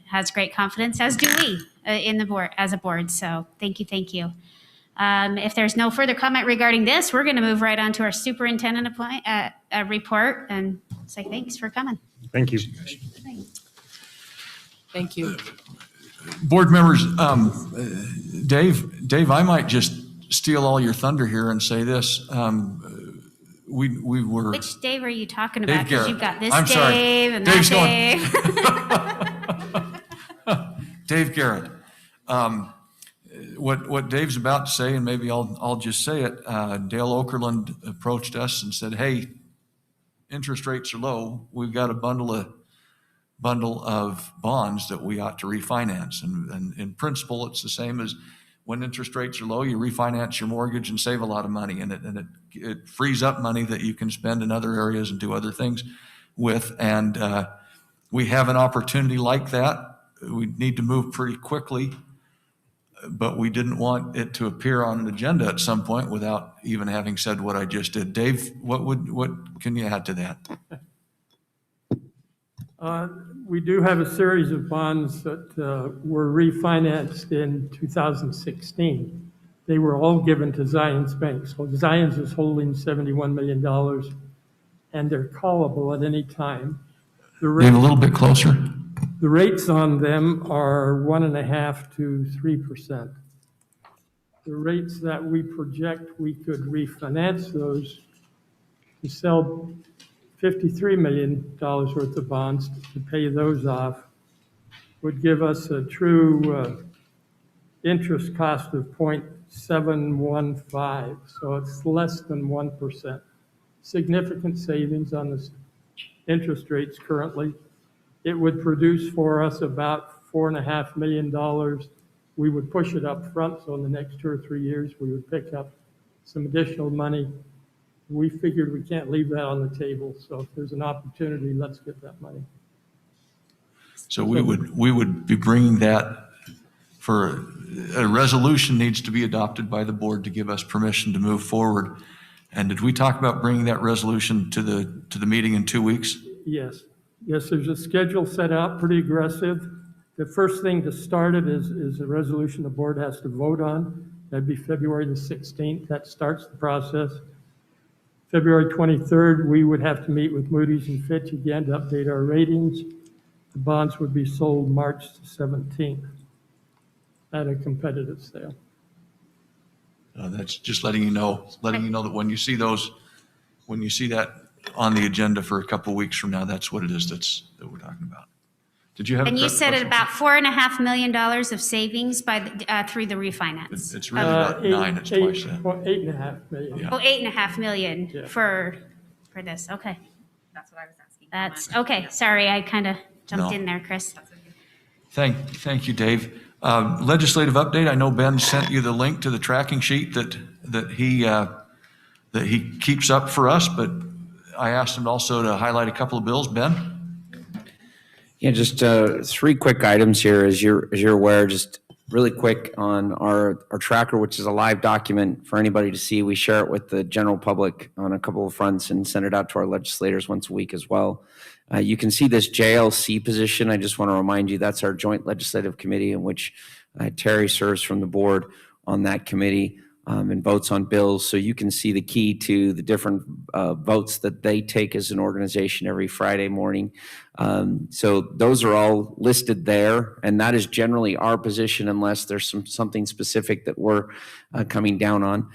has great confidence, as do we in the board as a board. So thank you. If there's no further comment regarding this, we're going to move right on to our superintendent report and say thanks for coming. Thank you. Thank you. Board members, Dave, I might just steal all your thunder here and say this. We were. Which Dave are you talking about? Dave Garrett. Because you've got this I'm sorry. Dave and Dave's that Dave. Dave Garrett. What Dave's about to say, and maybe I'll just say it. Dale Okerlund approached us and said, "Hey, interest rates are low. We've got a bundle of bonds that we ought to refinance." And in principle, it's the same as when interest rates are low, you refinance your mortgage and save a lot of money, and it frees up money that you can spend in other areas and do other things with. And we have an opportunity like that. We need to move pretty quickly, but we didn't want it to appear on an agenda at some point without even having said what I just did. Dave, what can you add to that? We do have a series of bonds that were refinanced in 2016. They were all given to Zions Bank. So Zions is holding $71 million, and they're callable at any time. Dave, a little bit closer. The rates on them are 1.5% to 3%. The rates that we project we could refinance those to sell $53 million worth of bonds to pay those off would give us a true interest cost of 0.715. So it's less than 1%. Significant savings on the interest rates currently. It would produce for us about $4.5 million. We would push it up front, so in the next 2 or 3 years, we would pick up some additional money. We figured we can't leave that on the table, so if there's an opportunity, let's get that money. So we would be bringing that for a resolution needs to be adopted by the board to give us permission to move forward. And did we talk about bringing that resolution to the meeting in 2 weeks? Yes, there's a schedule set out, pretty aggressive. The first thing to start it is a resolution the board has to vote on. That'd be February the 16th. That starts the process. February 23rd, we would have to meet with Moody's and Fitch again to update our ratings. The bonds would be sold March 17th at a competitive sale. That's just letting you know that when you see that on the agenda for a couple of weeks from now, that's what it is that we're talking about. Did you have? And you said at about $4.5 million of savings through the refinance. It's really about 9. It's twice that. 8.5 million. Yeah. Oh, $8.5 million for for this. Okay. That's what I was asking. That's, okay, sorry, I kind of jumped No. in there, Chris. Thank you, Dave. Legislative update, I know Ben sent you the link to the tracking sheet that he keeps up for us, but I asked him also to highlight a couple of bills. Ben? Yeah, just three quick items here. As you're aware, just really quick on our tracker, which is a live document for anybody to see. We share it with the general public on a couple of fronts and send it out to our legislators once a week as well. You can see this JLC position. I just want to remind you that's our joint legislative committee in which Terry serves from the board on that committee and votes on bills. So you can see the key to the different votes that they take as an organization every Friday morning. So those are all listed there, and that is generally our position unless there's something specific that we're coming down on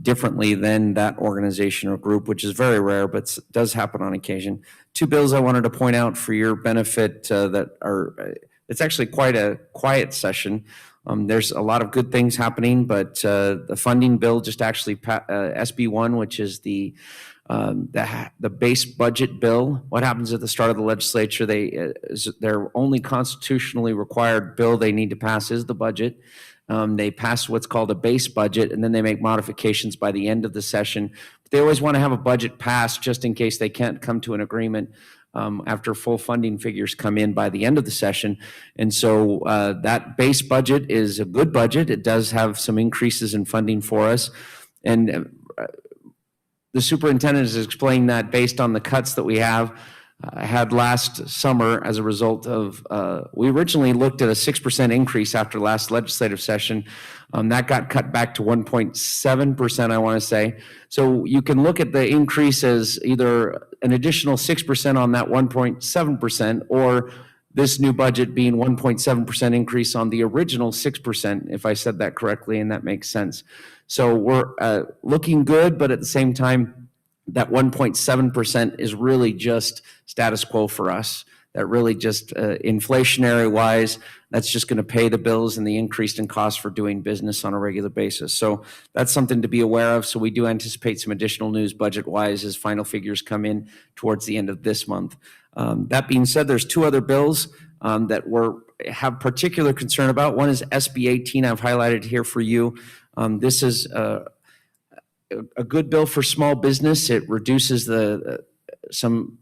differently than that organization or group, which is very rare, but does happen on occasion. Two bills I wanted to point out for your benefit that are, it's actually quite a quiet session. There's a lot of good things happening, but the funding bill just actually SB1, which is the base budget bill. What happens at the start of the legislature? Their only constitutionally required bill they need to pass is the budget. They pass what's called a base budget, and then they make modifications by the end of the session. But they always want to have a budget passed just in case they can't come to an agreement after full funding figures come in by the end of the session. And so that base budget is a good budget. It does have some increases in funding for us. And the superintendent has explained that based on the cuts that we had last summer as a result of, we originally looked at a 6% increase after last legislative session. That got cut back to 1.7%, I want to say. So you can look at the increase as either an additional 6% on that 1.7%, or this new budget being 1.7% increase on the original 6%, if I said that correctly, and that makes sense. So we're looking good, but at the same time, that 1.7% is really just status quo for us. That really just inflationary wise, that's just going to pay the bills and the increase in costs for doing business on a regular basis. So that's something to be aware of. So we do anticipate some additional news budget wise as final figures come in towards the end of this month. That being said, there's two other bills that have particular concern about. One is SB 18. I've highlighted here for you. This is a good bill for small business. It reduces some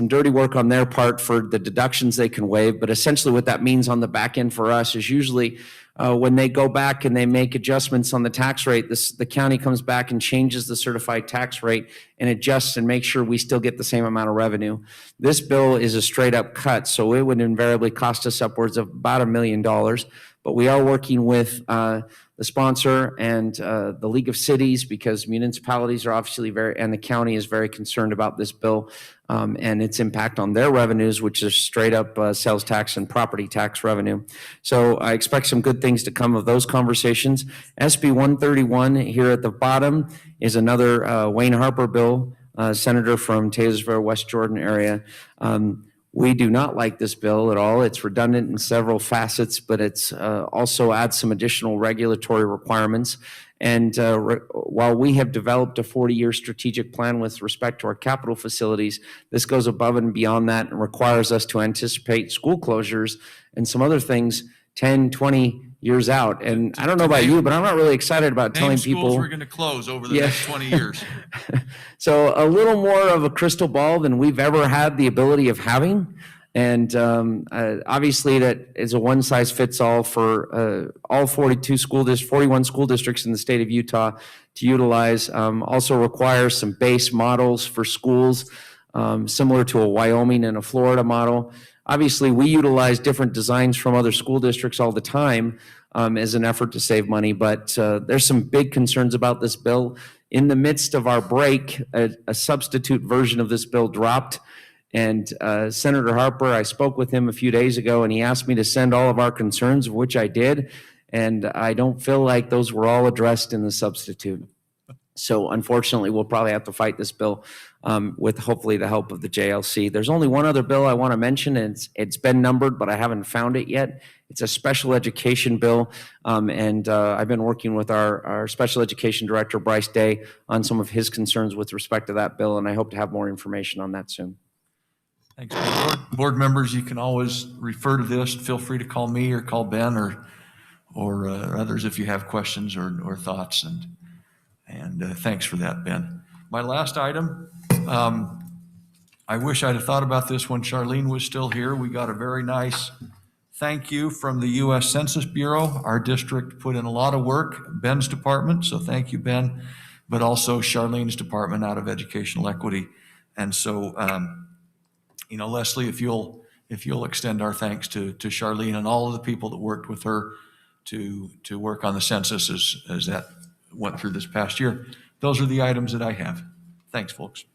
dirty work on their part for the deductions they can waive. But essentially what that means on the back end for us is usually when they go back and they make adjustments on the tax rate, the county comes back and changes the certified tax rate and adjusts and makes sure we still get the same amount of revenue. This bill is a straight up cut, so it would invariably cost us upwards of about $1 million. But we are working with the sponsor and the League of Cities, because municipalities are obviously and the county is very concerned about this bill and its impact on their revenues, which is straight up sales tax and property tax revenue. So I expect some good things to come of those conversations. SB 131 here at the bottom is another Wayne Harper bill, senator from Taylorsville, West Jordan area. We do not like this bill at all. It's redundant in several facets, but it's also adds some additional regulatory requirements. And while we have developed a 40-year strategic plan with respect to our capital facilities, this goes above and beyond that and requires us to anticipate school closures and some other things 10, 20 years out. And I don't know about you, but I'm not really excited about telling people schools we're going to close over the next 20 years. So a little more of a crystal ball than we've ever had the ability of having. And obviously that is a one size fits all for all 41 school districts in the state of Utah to utilize. Also requires some base models for schools, similar to a Wyoming and a Florida model. Obviously, we utilize different designs from other school districts all the time as an effort to save money, but there's some big concerns about this bill. In the midst of our break, a substitute version of this bill dropped, and Senator Harper, I spoke with him a few days ago, and he asked me to send all of our concerns, which I did, and I don't feel like those were all addressed in the substitute. So unfortunately, we'll probably have to fight this bill with hopefully the help of the JLC. There's only one other bill I want to mention, and it's been numbered, but I haven't found it yet. It's a special education bill, and I've been working with our special education director, Bryce Day, on some of his concerns with respect to that bill, and I hope to have more information on that soon. Thanks. Board members, you can always refer to this. Feel free to call me or call Ben or others if you have questions or thoughts. And thanks for that, Ben. My last item, I wish I'd have thought about this when Charlene was still here. We got a very nice thank you from the U.S. Census Bureau. Our district put in a lot of work, Ben's department, so thank you, Ben, but also Charlene's department out of Educational Equity. And so, Leslie, if you'll extend our thanks to Charlene and all of the people that worked with her to work on the census as that went through this past year. Those are the items that I have. Thanks, folks.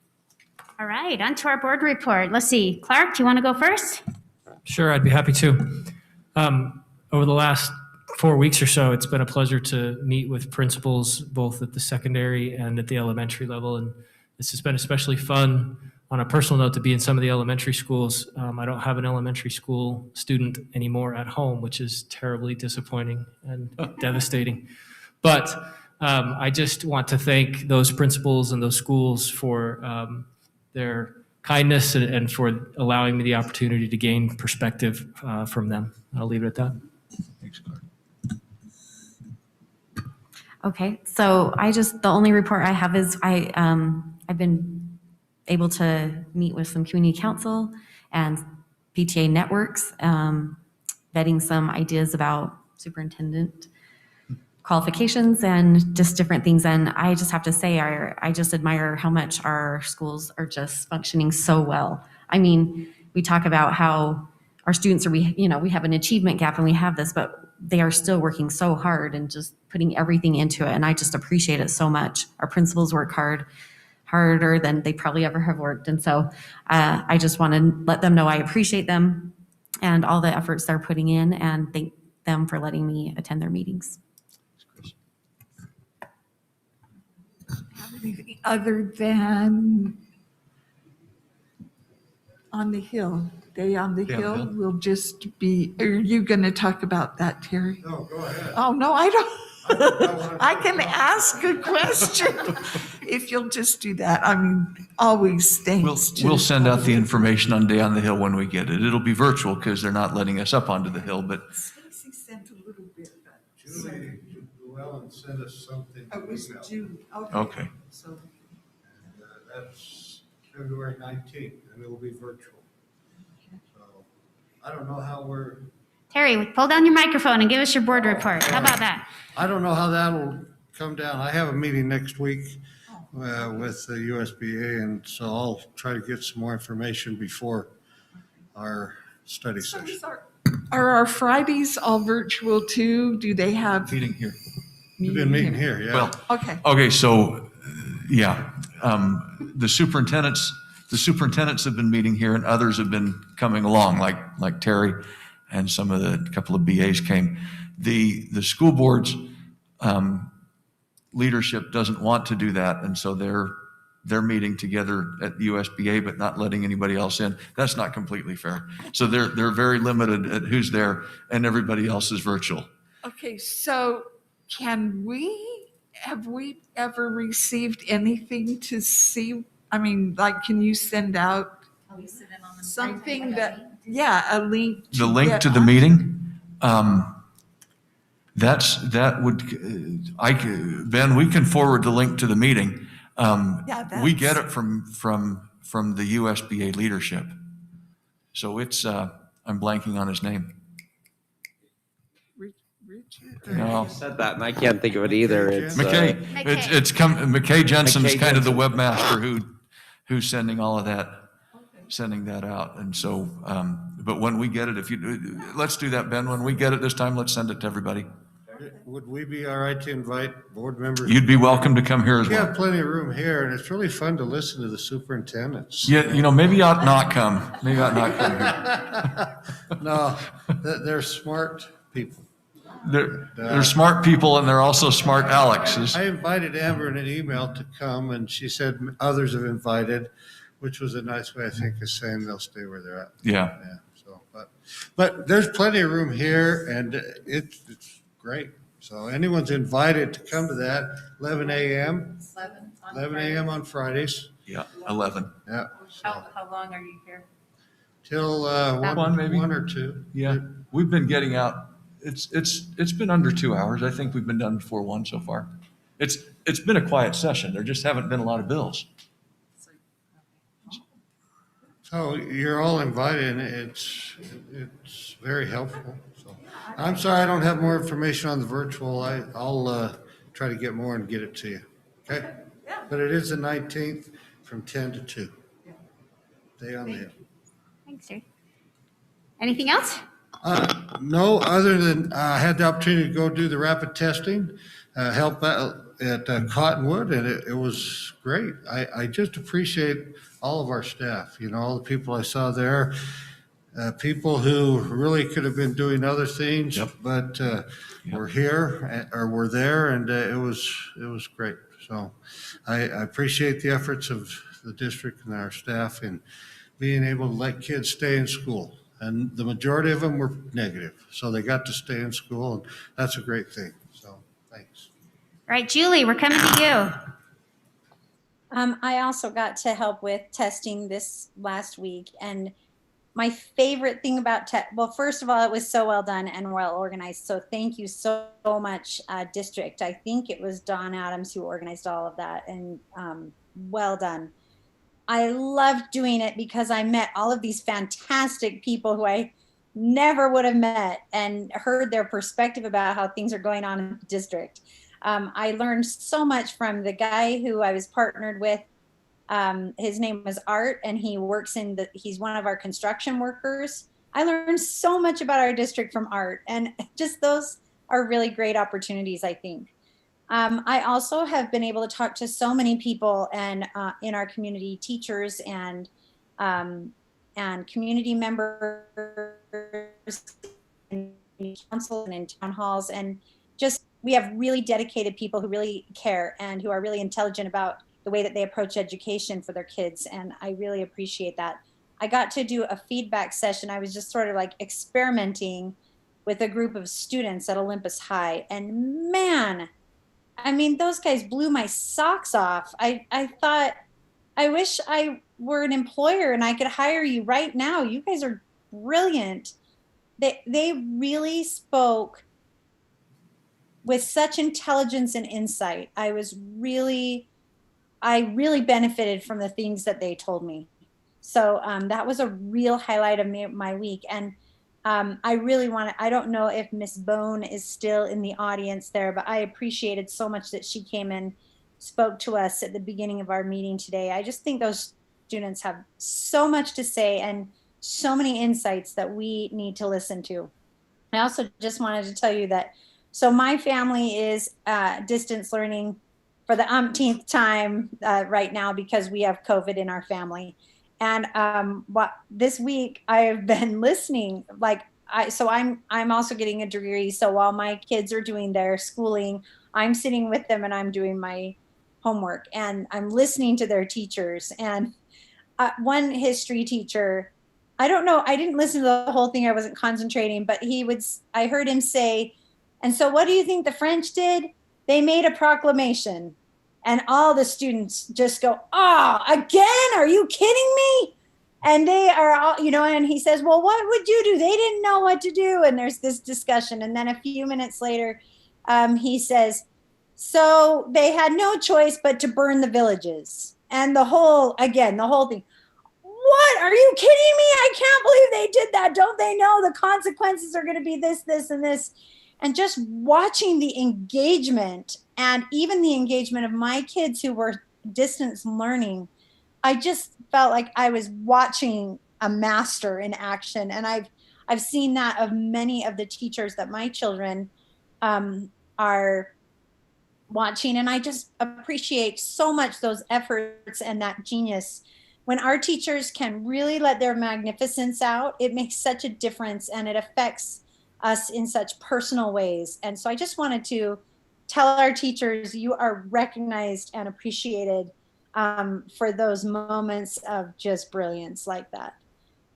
All right, on to our board report. Let's see. Clark, do you want to go first? Sure, I'd be happy to. Over the last 4 weeks or so, it's been a pleasure to meet with principals both at the secondary and at the elementary level. And this has been especially fun on a personal note to be in some of the elementary schools. I don't have an elementary school student anymore at home, which is terribly disappointing and devastating. But I just want to thank those principals and those schools for their kindness and for allowing me the opportunity to gain perspective from them. I'll leave it at that. Thanks, Clark. Okay, so the only report I have is I've been able to meet with some community council and PTA networks, vetting some ideas about superintendent qualifications and just different things. And I just have to say, I just admire how much our schools are just functioning so well. I mean, we talk about how our students we have an achievement gap and we have this, but they are still working so hard and just putting everything into it. And I just appreciate it so much. Our principals work harder than they probably ever have worked. And so I just want to let them know I appreciate them and all the efforts they're putting in, and thank them for letting me attend their meetings. Other than on the Hill, Day on the Hill will just be, are you going to talk about that, Terry? No, go ahead. Oh, no, I don't. I can ask a question if you'll just do that. I mean, always thanks. We'll send out the information on Day on the Hill when we get it. It'll be virtual because they're not letting us up onto the hill, but Stacy sent a little bit. Julie, Llewellyn sent us something. Oh, it was June. okay. So that's February 19th, and it'll be virtual. So I don't know how we're. Terry, pull down your microphone and give us your board report. How about that? I don't know how that'll come down. I have a meeting next week with the USBA, and so I'll try to get some more information before our study session. Are our Fridays all virtual too? Do they have? Meeting here. We've been meeting here, yeah. Well, okay, so the superintendents have been meeting here, and others have been coming along, like Terry, and couple of BAs came. The school board's leadership doesn't want to do that, and so they're meeting together at USBA, but not letting anybody else in. That's not completely fair. So they're very limited at who's there, and everybody else is virtual. Okay, so have we ever received anything to see? I mean, like, can you send out something a link? The link to the meeting? Ben, we can forward the link to the meeting. We get it from the USBA leadership. So it's, I'm blanking on his name. No. You said that, and I can't think of it either. It's McKay. McKay Jensen's kind of the webmaster who's sending all of that, sending that out. And so, but when we get it, let's do that, Ben. When we get it this time, let's send it to everybody. Would we be all right to invite board members? You'd be welcome to come here as well. We have plenty of room here, and it's really fun to listen to the superintendents. Yeah, maybe you ought not come. Maybe you ought not come here. No, they're smart people. They're smart people and they're also smart Alexes. I invited Amber in an email to come, and she said others have invited, which was a nice way, I think, of saying they'll stay where they're at. Yeah. So, but there's plenty of room here, and it's great. So anyone's invited to come to that, 11 a.m. 11 a.m. on Fridays. Yeah, 11. Yeah. How long are you here? Till one or two. Yeah, we've been getting out. It's been under 2 hours. I think we've been done before 1 so far. It's been a quiet session. There just haven't been a lot of bills. So you're all invited, and it's very helpful. So I'm sorry I don't have more information on the virtual. I'll try to get more and get it to you. Okay? But it is the 19th from 10 to 2. Stay on there. Thanks, sir. Anything else? No, other than I had the opportunity to go do the rapid testing, help out at Cottonwood, and it was great. I just appreciate all of our staff, all the people I saw there, people who really could have been doing other things, but were here or were there, and it was great. So I appreciate the efforts of the district and our staff in being able to let kids stay in school. And the majority of them were negative. So they got to stay in school, and that's a great thing. So thanks. All right, Julie, we're coming to you. I also got to help with testing this last week. And my favorite thing about well, first of all, it was so well done and well organized. So thank you so much, district. I think it was Don Adams who organized all of that, and well done. I loved doing it because I met all of these fantastic people who I never would have met and heard their perspective about how things are going on in the district. I learned so much from the guy who I was partnered with. His name was Art, and he works he's one of our construction workers. I learned so much about our district from Art, and just those are really great opportunities, I think. I also have been able to talk to so many people and in our community, teachers and community members, in council and in town halls, and just we have really dedicated people who really care and who are really intelligent about the way that they approach education for their kids, and I really appreciate that. I got to do a feedback session. I was just sort of like experimenting with a group of students at Olympus High, and man, I mean, those guys blew my socks off. I thought, I wish I were an employer and I could hire you right now. You guys are brilliant. They really spoke with such intelligence and insight. I really benefited from the things that they told me. So that was a real highlight of my week. And I really I don't know if Miss Bone is still in the audience there, but I appreciated so much that she came and spoke to us at the beginning of our meeting today. I just think those students have so much to say and so many insights that we need to listen to. I also just wanted to tell you that, so my family is distance learning for the umpteenth time right now because we have COVID in our family. And this week I have been listening, I'm also getting a degree. So while my kids are doing their schooling, I'm sitting with them and I'm doing my homework and I'm listening to their teachers. And one history teacher, I don't know, I didn't listen to the whole thing. I wasn't concentrating, but I heard him say, and so what do you think the French did? They made a proclamation. And all the students just go, again? Are you kidding me? And they are all, and he says, well, what would you do? They didn't know what to do. And there's this discussion. And then a few minutes later, he says, so they had no choice but to burn the villages. And the whole thing. What? Are you kidding me? I can't believe they did that. Don't they know the consequences are going to be this, this, and this? And just watching the engagement and even the engagement of my kids who were distance learning, I just felt like I was watching a master in action. And I've seen that of many of the teachers that my children are watching. And I just appreciate so much those efforts and that genius. When our teachers can really let their magnificence out, it makes such a difference and it affects us in such personal ways. And so I just wanted to tell our teachers you are recognized and appreciated for those moments of just brilliance like that.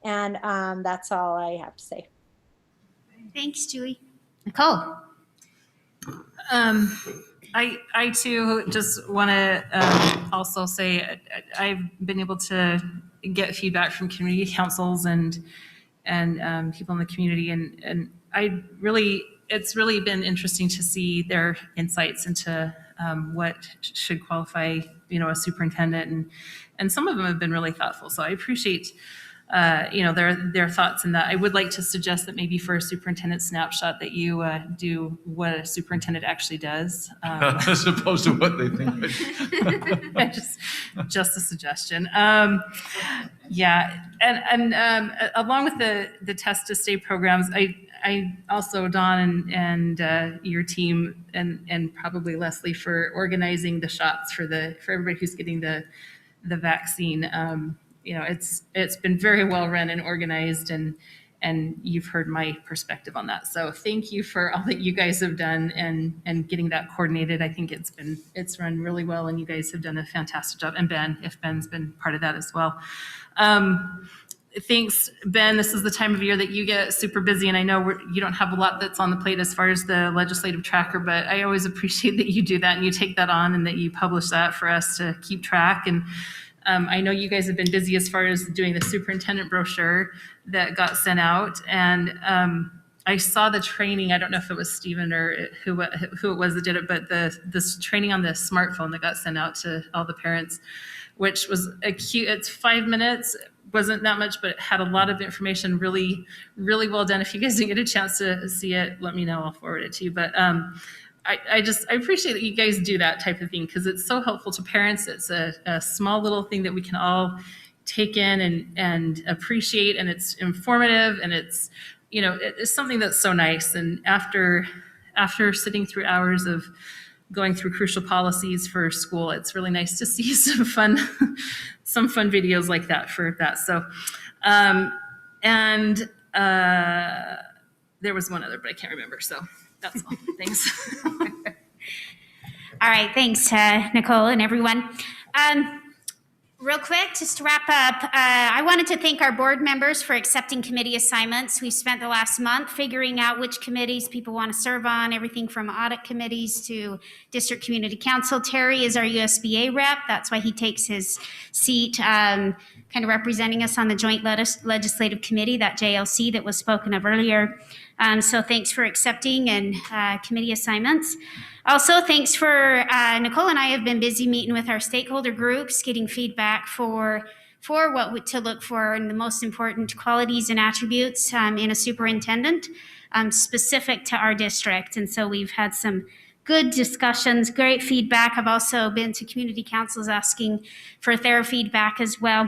And that's all I have to say. Thanks, Julie. Nicole. I too just want to also say I've been able to get feedback from community councils and people in the community, and it's really been interesting to see their insights into what should qualify, a superintendent, and some of them have been really thoughtful. So I appreciate their thoughts in that. I would like to suggest that maybe for a superintendent snapshot that you do what a superintendent actually does. As opposed to what they think. just a suggestion. Yeah, and along with the test to stay programs, I also, Dawn and your team and probably Leslie for organizing the shots for everybody who's getting the vaccine. It's been very well run and organized, and you've heard my perspective on that. So thank you for all that you guys have done and getting that coordinated. I think it's run really well, and you guys have done a fantastic job. And Ben, if Ben's been part of that as well. Thanks, Ben. This is the time of year that you get super busy, and I know you don't have a lot that's on the plate as far as the legislative tracker, but I always appreciate that you do that and you take that on and that you publish that for us to keep track. And I know you guys have been busy as far as doing the superintendent brochure that got sent out. And I saw the training. I don't know if it was Stephen or who it was that did it, but this training on the smartphone that got sent out to all the parents, which was it's 5 minutes. Wasn't that much, but it had a lot of information, really, really well done. If you guys didn't get a chance to see it, let me know. I'll forward it to you. But I appreciate that you guys do that type of thing because it's so helpful to parents. It's a small little thing that we can all take in and appreciate, and it's informative, and it's it's something that's so nice. And after sitting through hours of going through crucial policies for school, it's really nice to see some fun videos like that for that. So, there was one other, but I can't remember. So that's all. Thanks. All right. Thanks, Nicole and everyone. Real quick, just to wrap up, I wanted to thank our board members for accepting committee assignments. We've spent the last month figuring out which committees people want to serve on, everything from audit committees to district community council. Terry is our USBA rep. That's why he takes his seat kind of representing us on the joint legislative committee, that JLC that was spoken of earlier. So thanks for accepting and committee assignments. Also, thanks for Nicole and I have been busy meeting with our stakeholder groups, getting feedback for what to look for and the most important qualities and attributes in a superintendent specific to our district. And so we've had some good discussions, great feedback. I've also been to community councils asking for their feedback as well.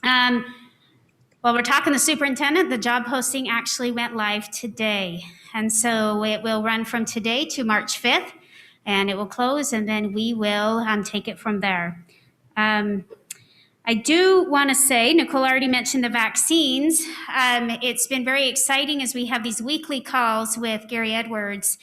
While we're talking the superintendent, the job posting actually went live today. And so it will run from today to March 5th, and it will close, and then we will take it from there. I do want to say, Nicole already mentioned the vaccines. It's been very exciting as we have these weekly calls with Gary Edwards,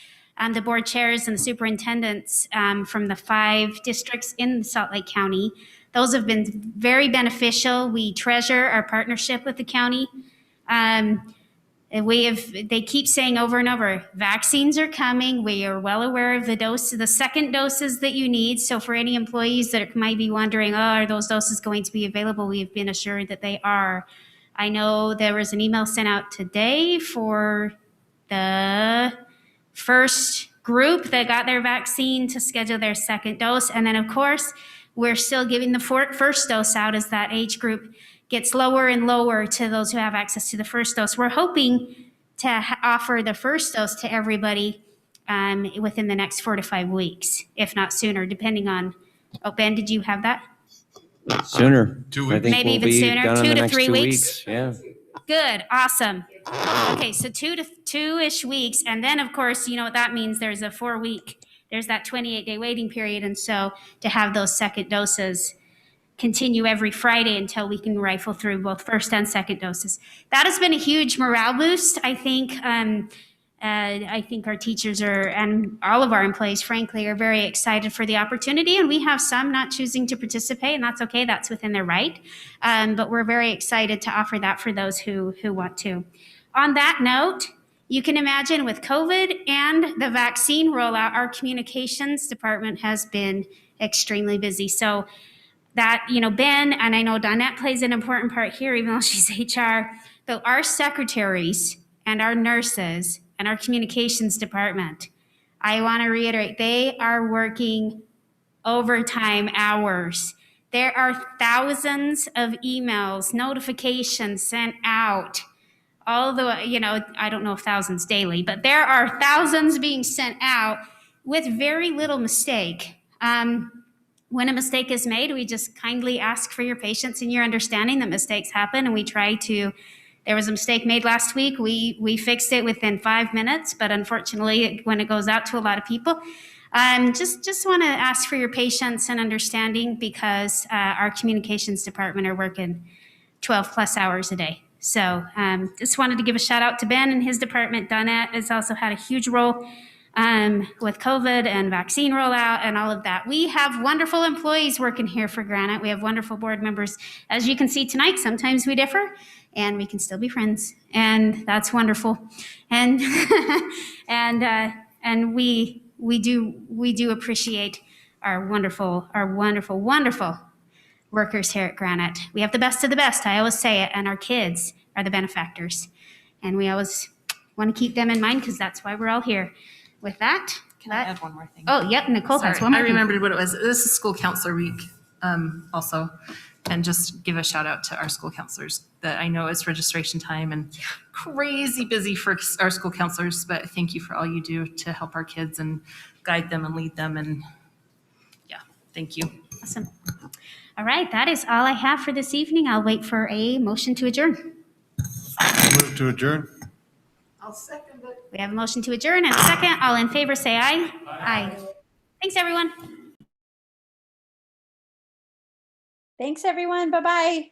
the board chairs and the superintendents from the 5 districts in Salt Lake County. Those have been very beneficial. We treasure our partnership with the county. They keep saying over and over, vaccines are coming. We are well aware of the second doses that you need. So for any employees that might be wondering, are those doses going to be available? We've been assured that they are. I know there was an email sent out today for the first group that got their vaccine to schedule their second dose. And then, of course, we're still giving the first dose out as that age group gets lower and lower to those who have access to the first dose. We're hoping to offer the first dose to everybody within the next 4 to 5 weeks, if not sooner, depending on, Ben, did you have that? Sooner. 2 weeks. I think Maybe we'll even be sooner, done in 2 the to next 3 2 weeks. Yeah. Good, awesome. Okay, so 2-ish weeks. And then, of course, you know what that means. There's a 4-week, there's that 28-day waiting period. And so to have those second doses continue every Friday until we can rifle through both first and second doses. That has been a huge morale boost. I think our teachers and all of our employees, frankly, are very excited for the opportunity. And we have some not choosing to participate, and that's okay. That's within their right. But we're very excited to offer that for those who want to. On that note, you can imagine with COVID and the vaccine rollout, our communications department has been extremely busy. So that, Ben, and I know Donette plays an important part here, even though she's HR, but our secretaries and our nurses and our communications department, I want to reiterate, they are working overtime hours. There are thousands of emails, notifications sent out. Although, I don't know if thousands daily, but there are thousands being sent out with very little mistake. When a mistake is made, we just kindly ask for your patience and your understanding that mistakes happen, and we try to. There was a mistake made last week. We fixed it within 5 minutes, but unfortunately, when it goes out to a lot of people, just want to ask for your patience and understanding because our communications department are working 12 plus hours a day. So just wanted to give a shout out to Ben and his department. Donette has also had a huge role with COVID and vaccine rollout and all of that. We have wonderful employees working here for Granite. We have wonderful board members. As you can see tonight, sometimes we differ and we can still be friends, and that's wonderful. And and we do appreciate our wonderful workers here at Granite. We have the best of the best, I always say it, and our kids are the benefactors. And we always want to keep them in mind because that's why we're all here. With that, Can I add one more thing? Oh, yep, Nicole has Sorry, one more I thing. remembered what it was. This is School Counselor Week also. And just give a shout out to our school counselors that I know it's registration time and crazy busy for our school counselors, but thank you for all you do to help our kids and guide them and lead them. And yeah, thank you. Awesome. All right, that is all I have for this evening. I'll wait for a motion to adjourn. Move to adjourn. I'll second it. We have a motion to adjourn and a second. All in favor, say aye. Aye. Thanks, everyone. Thanks, everyone. Bye-bye.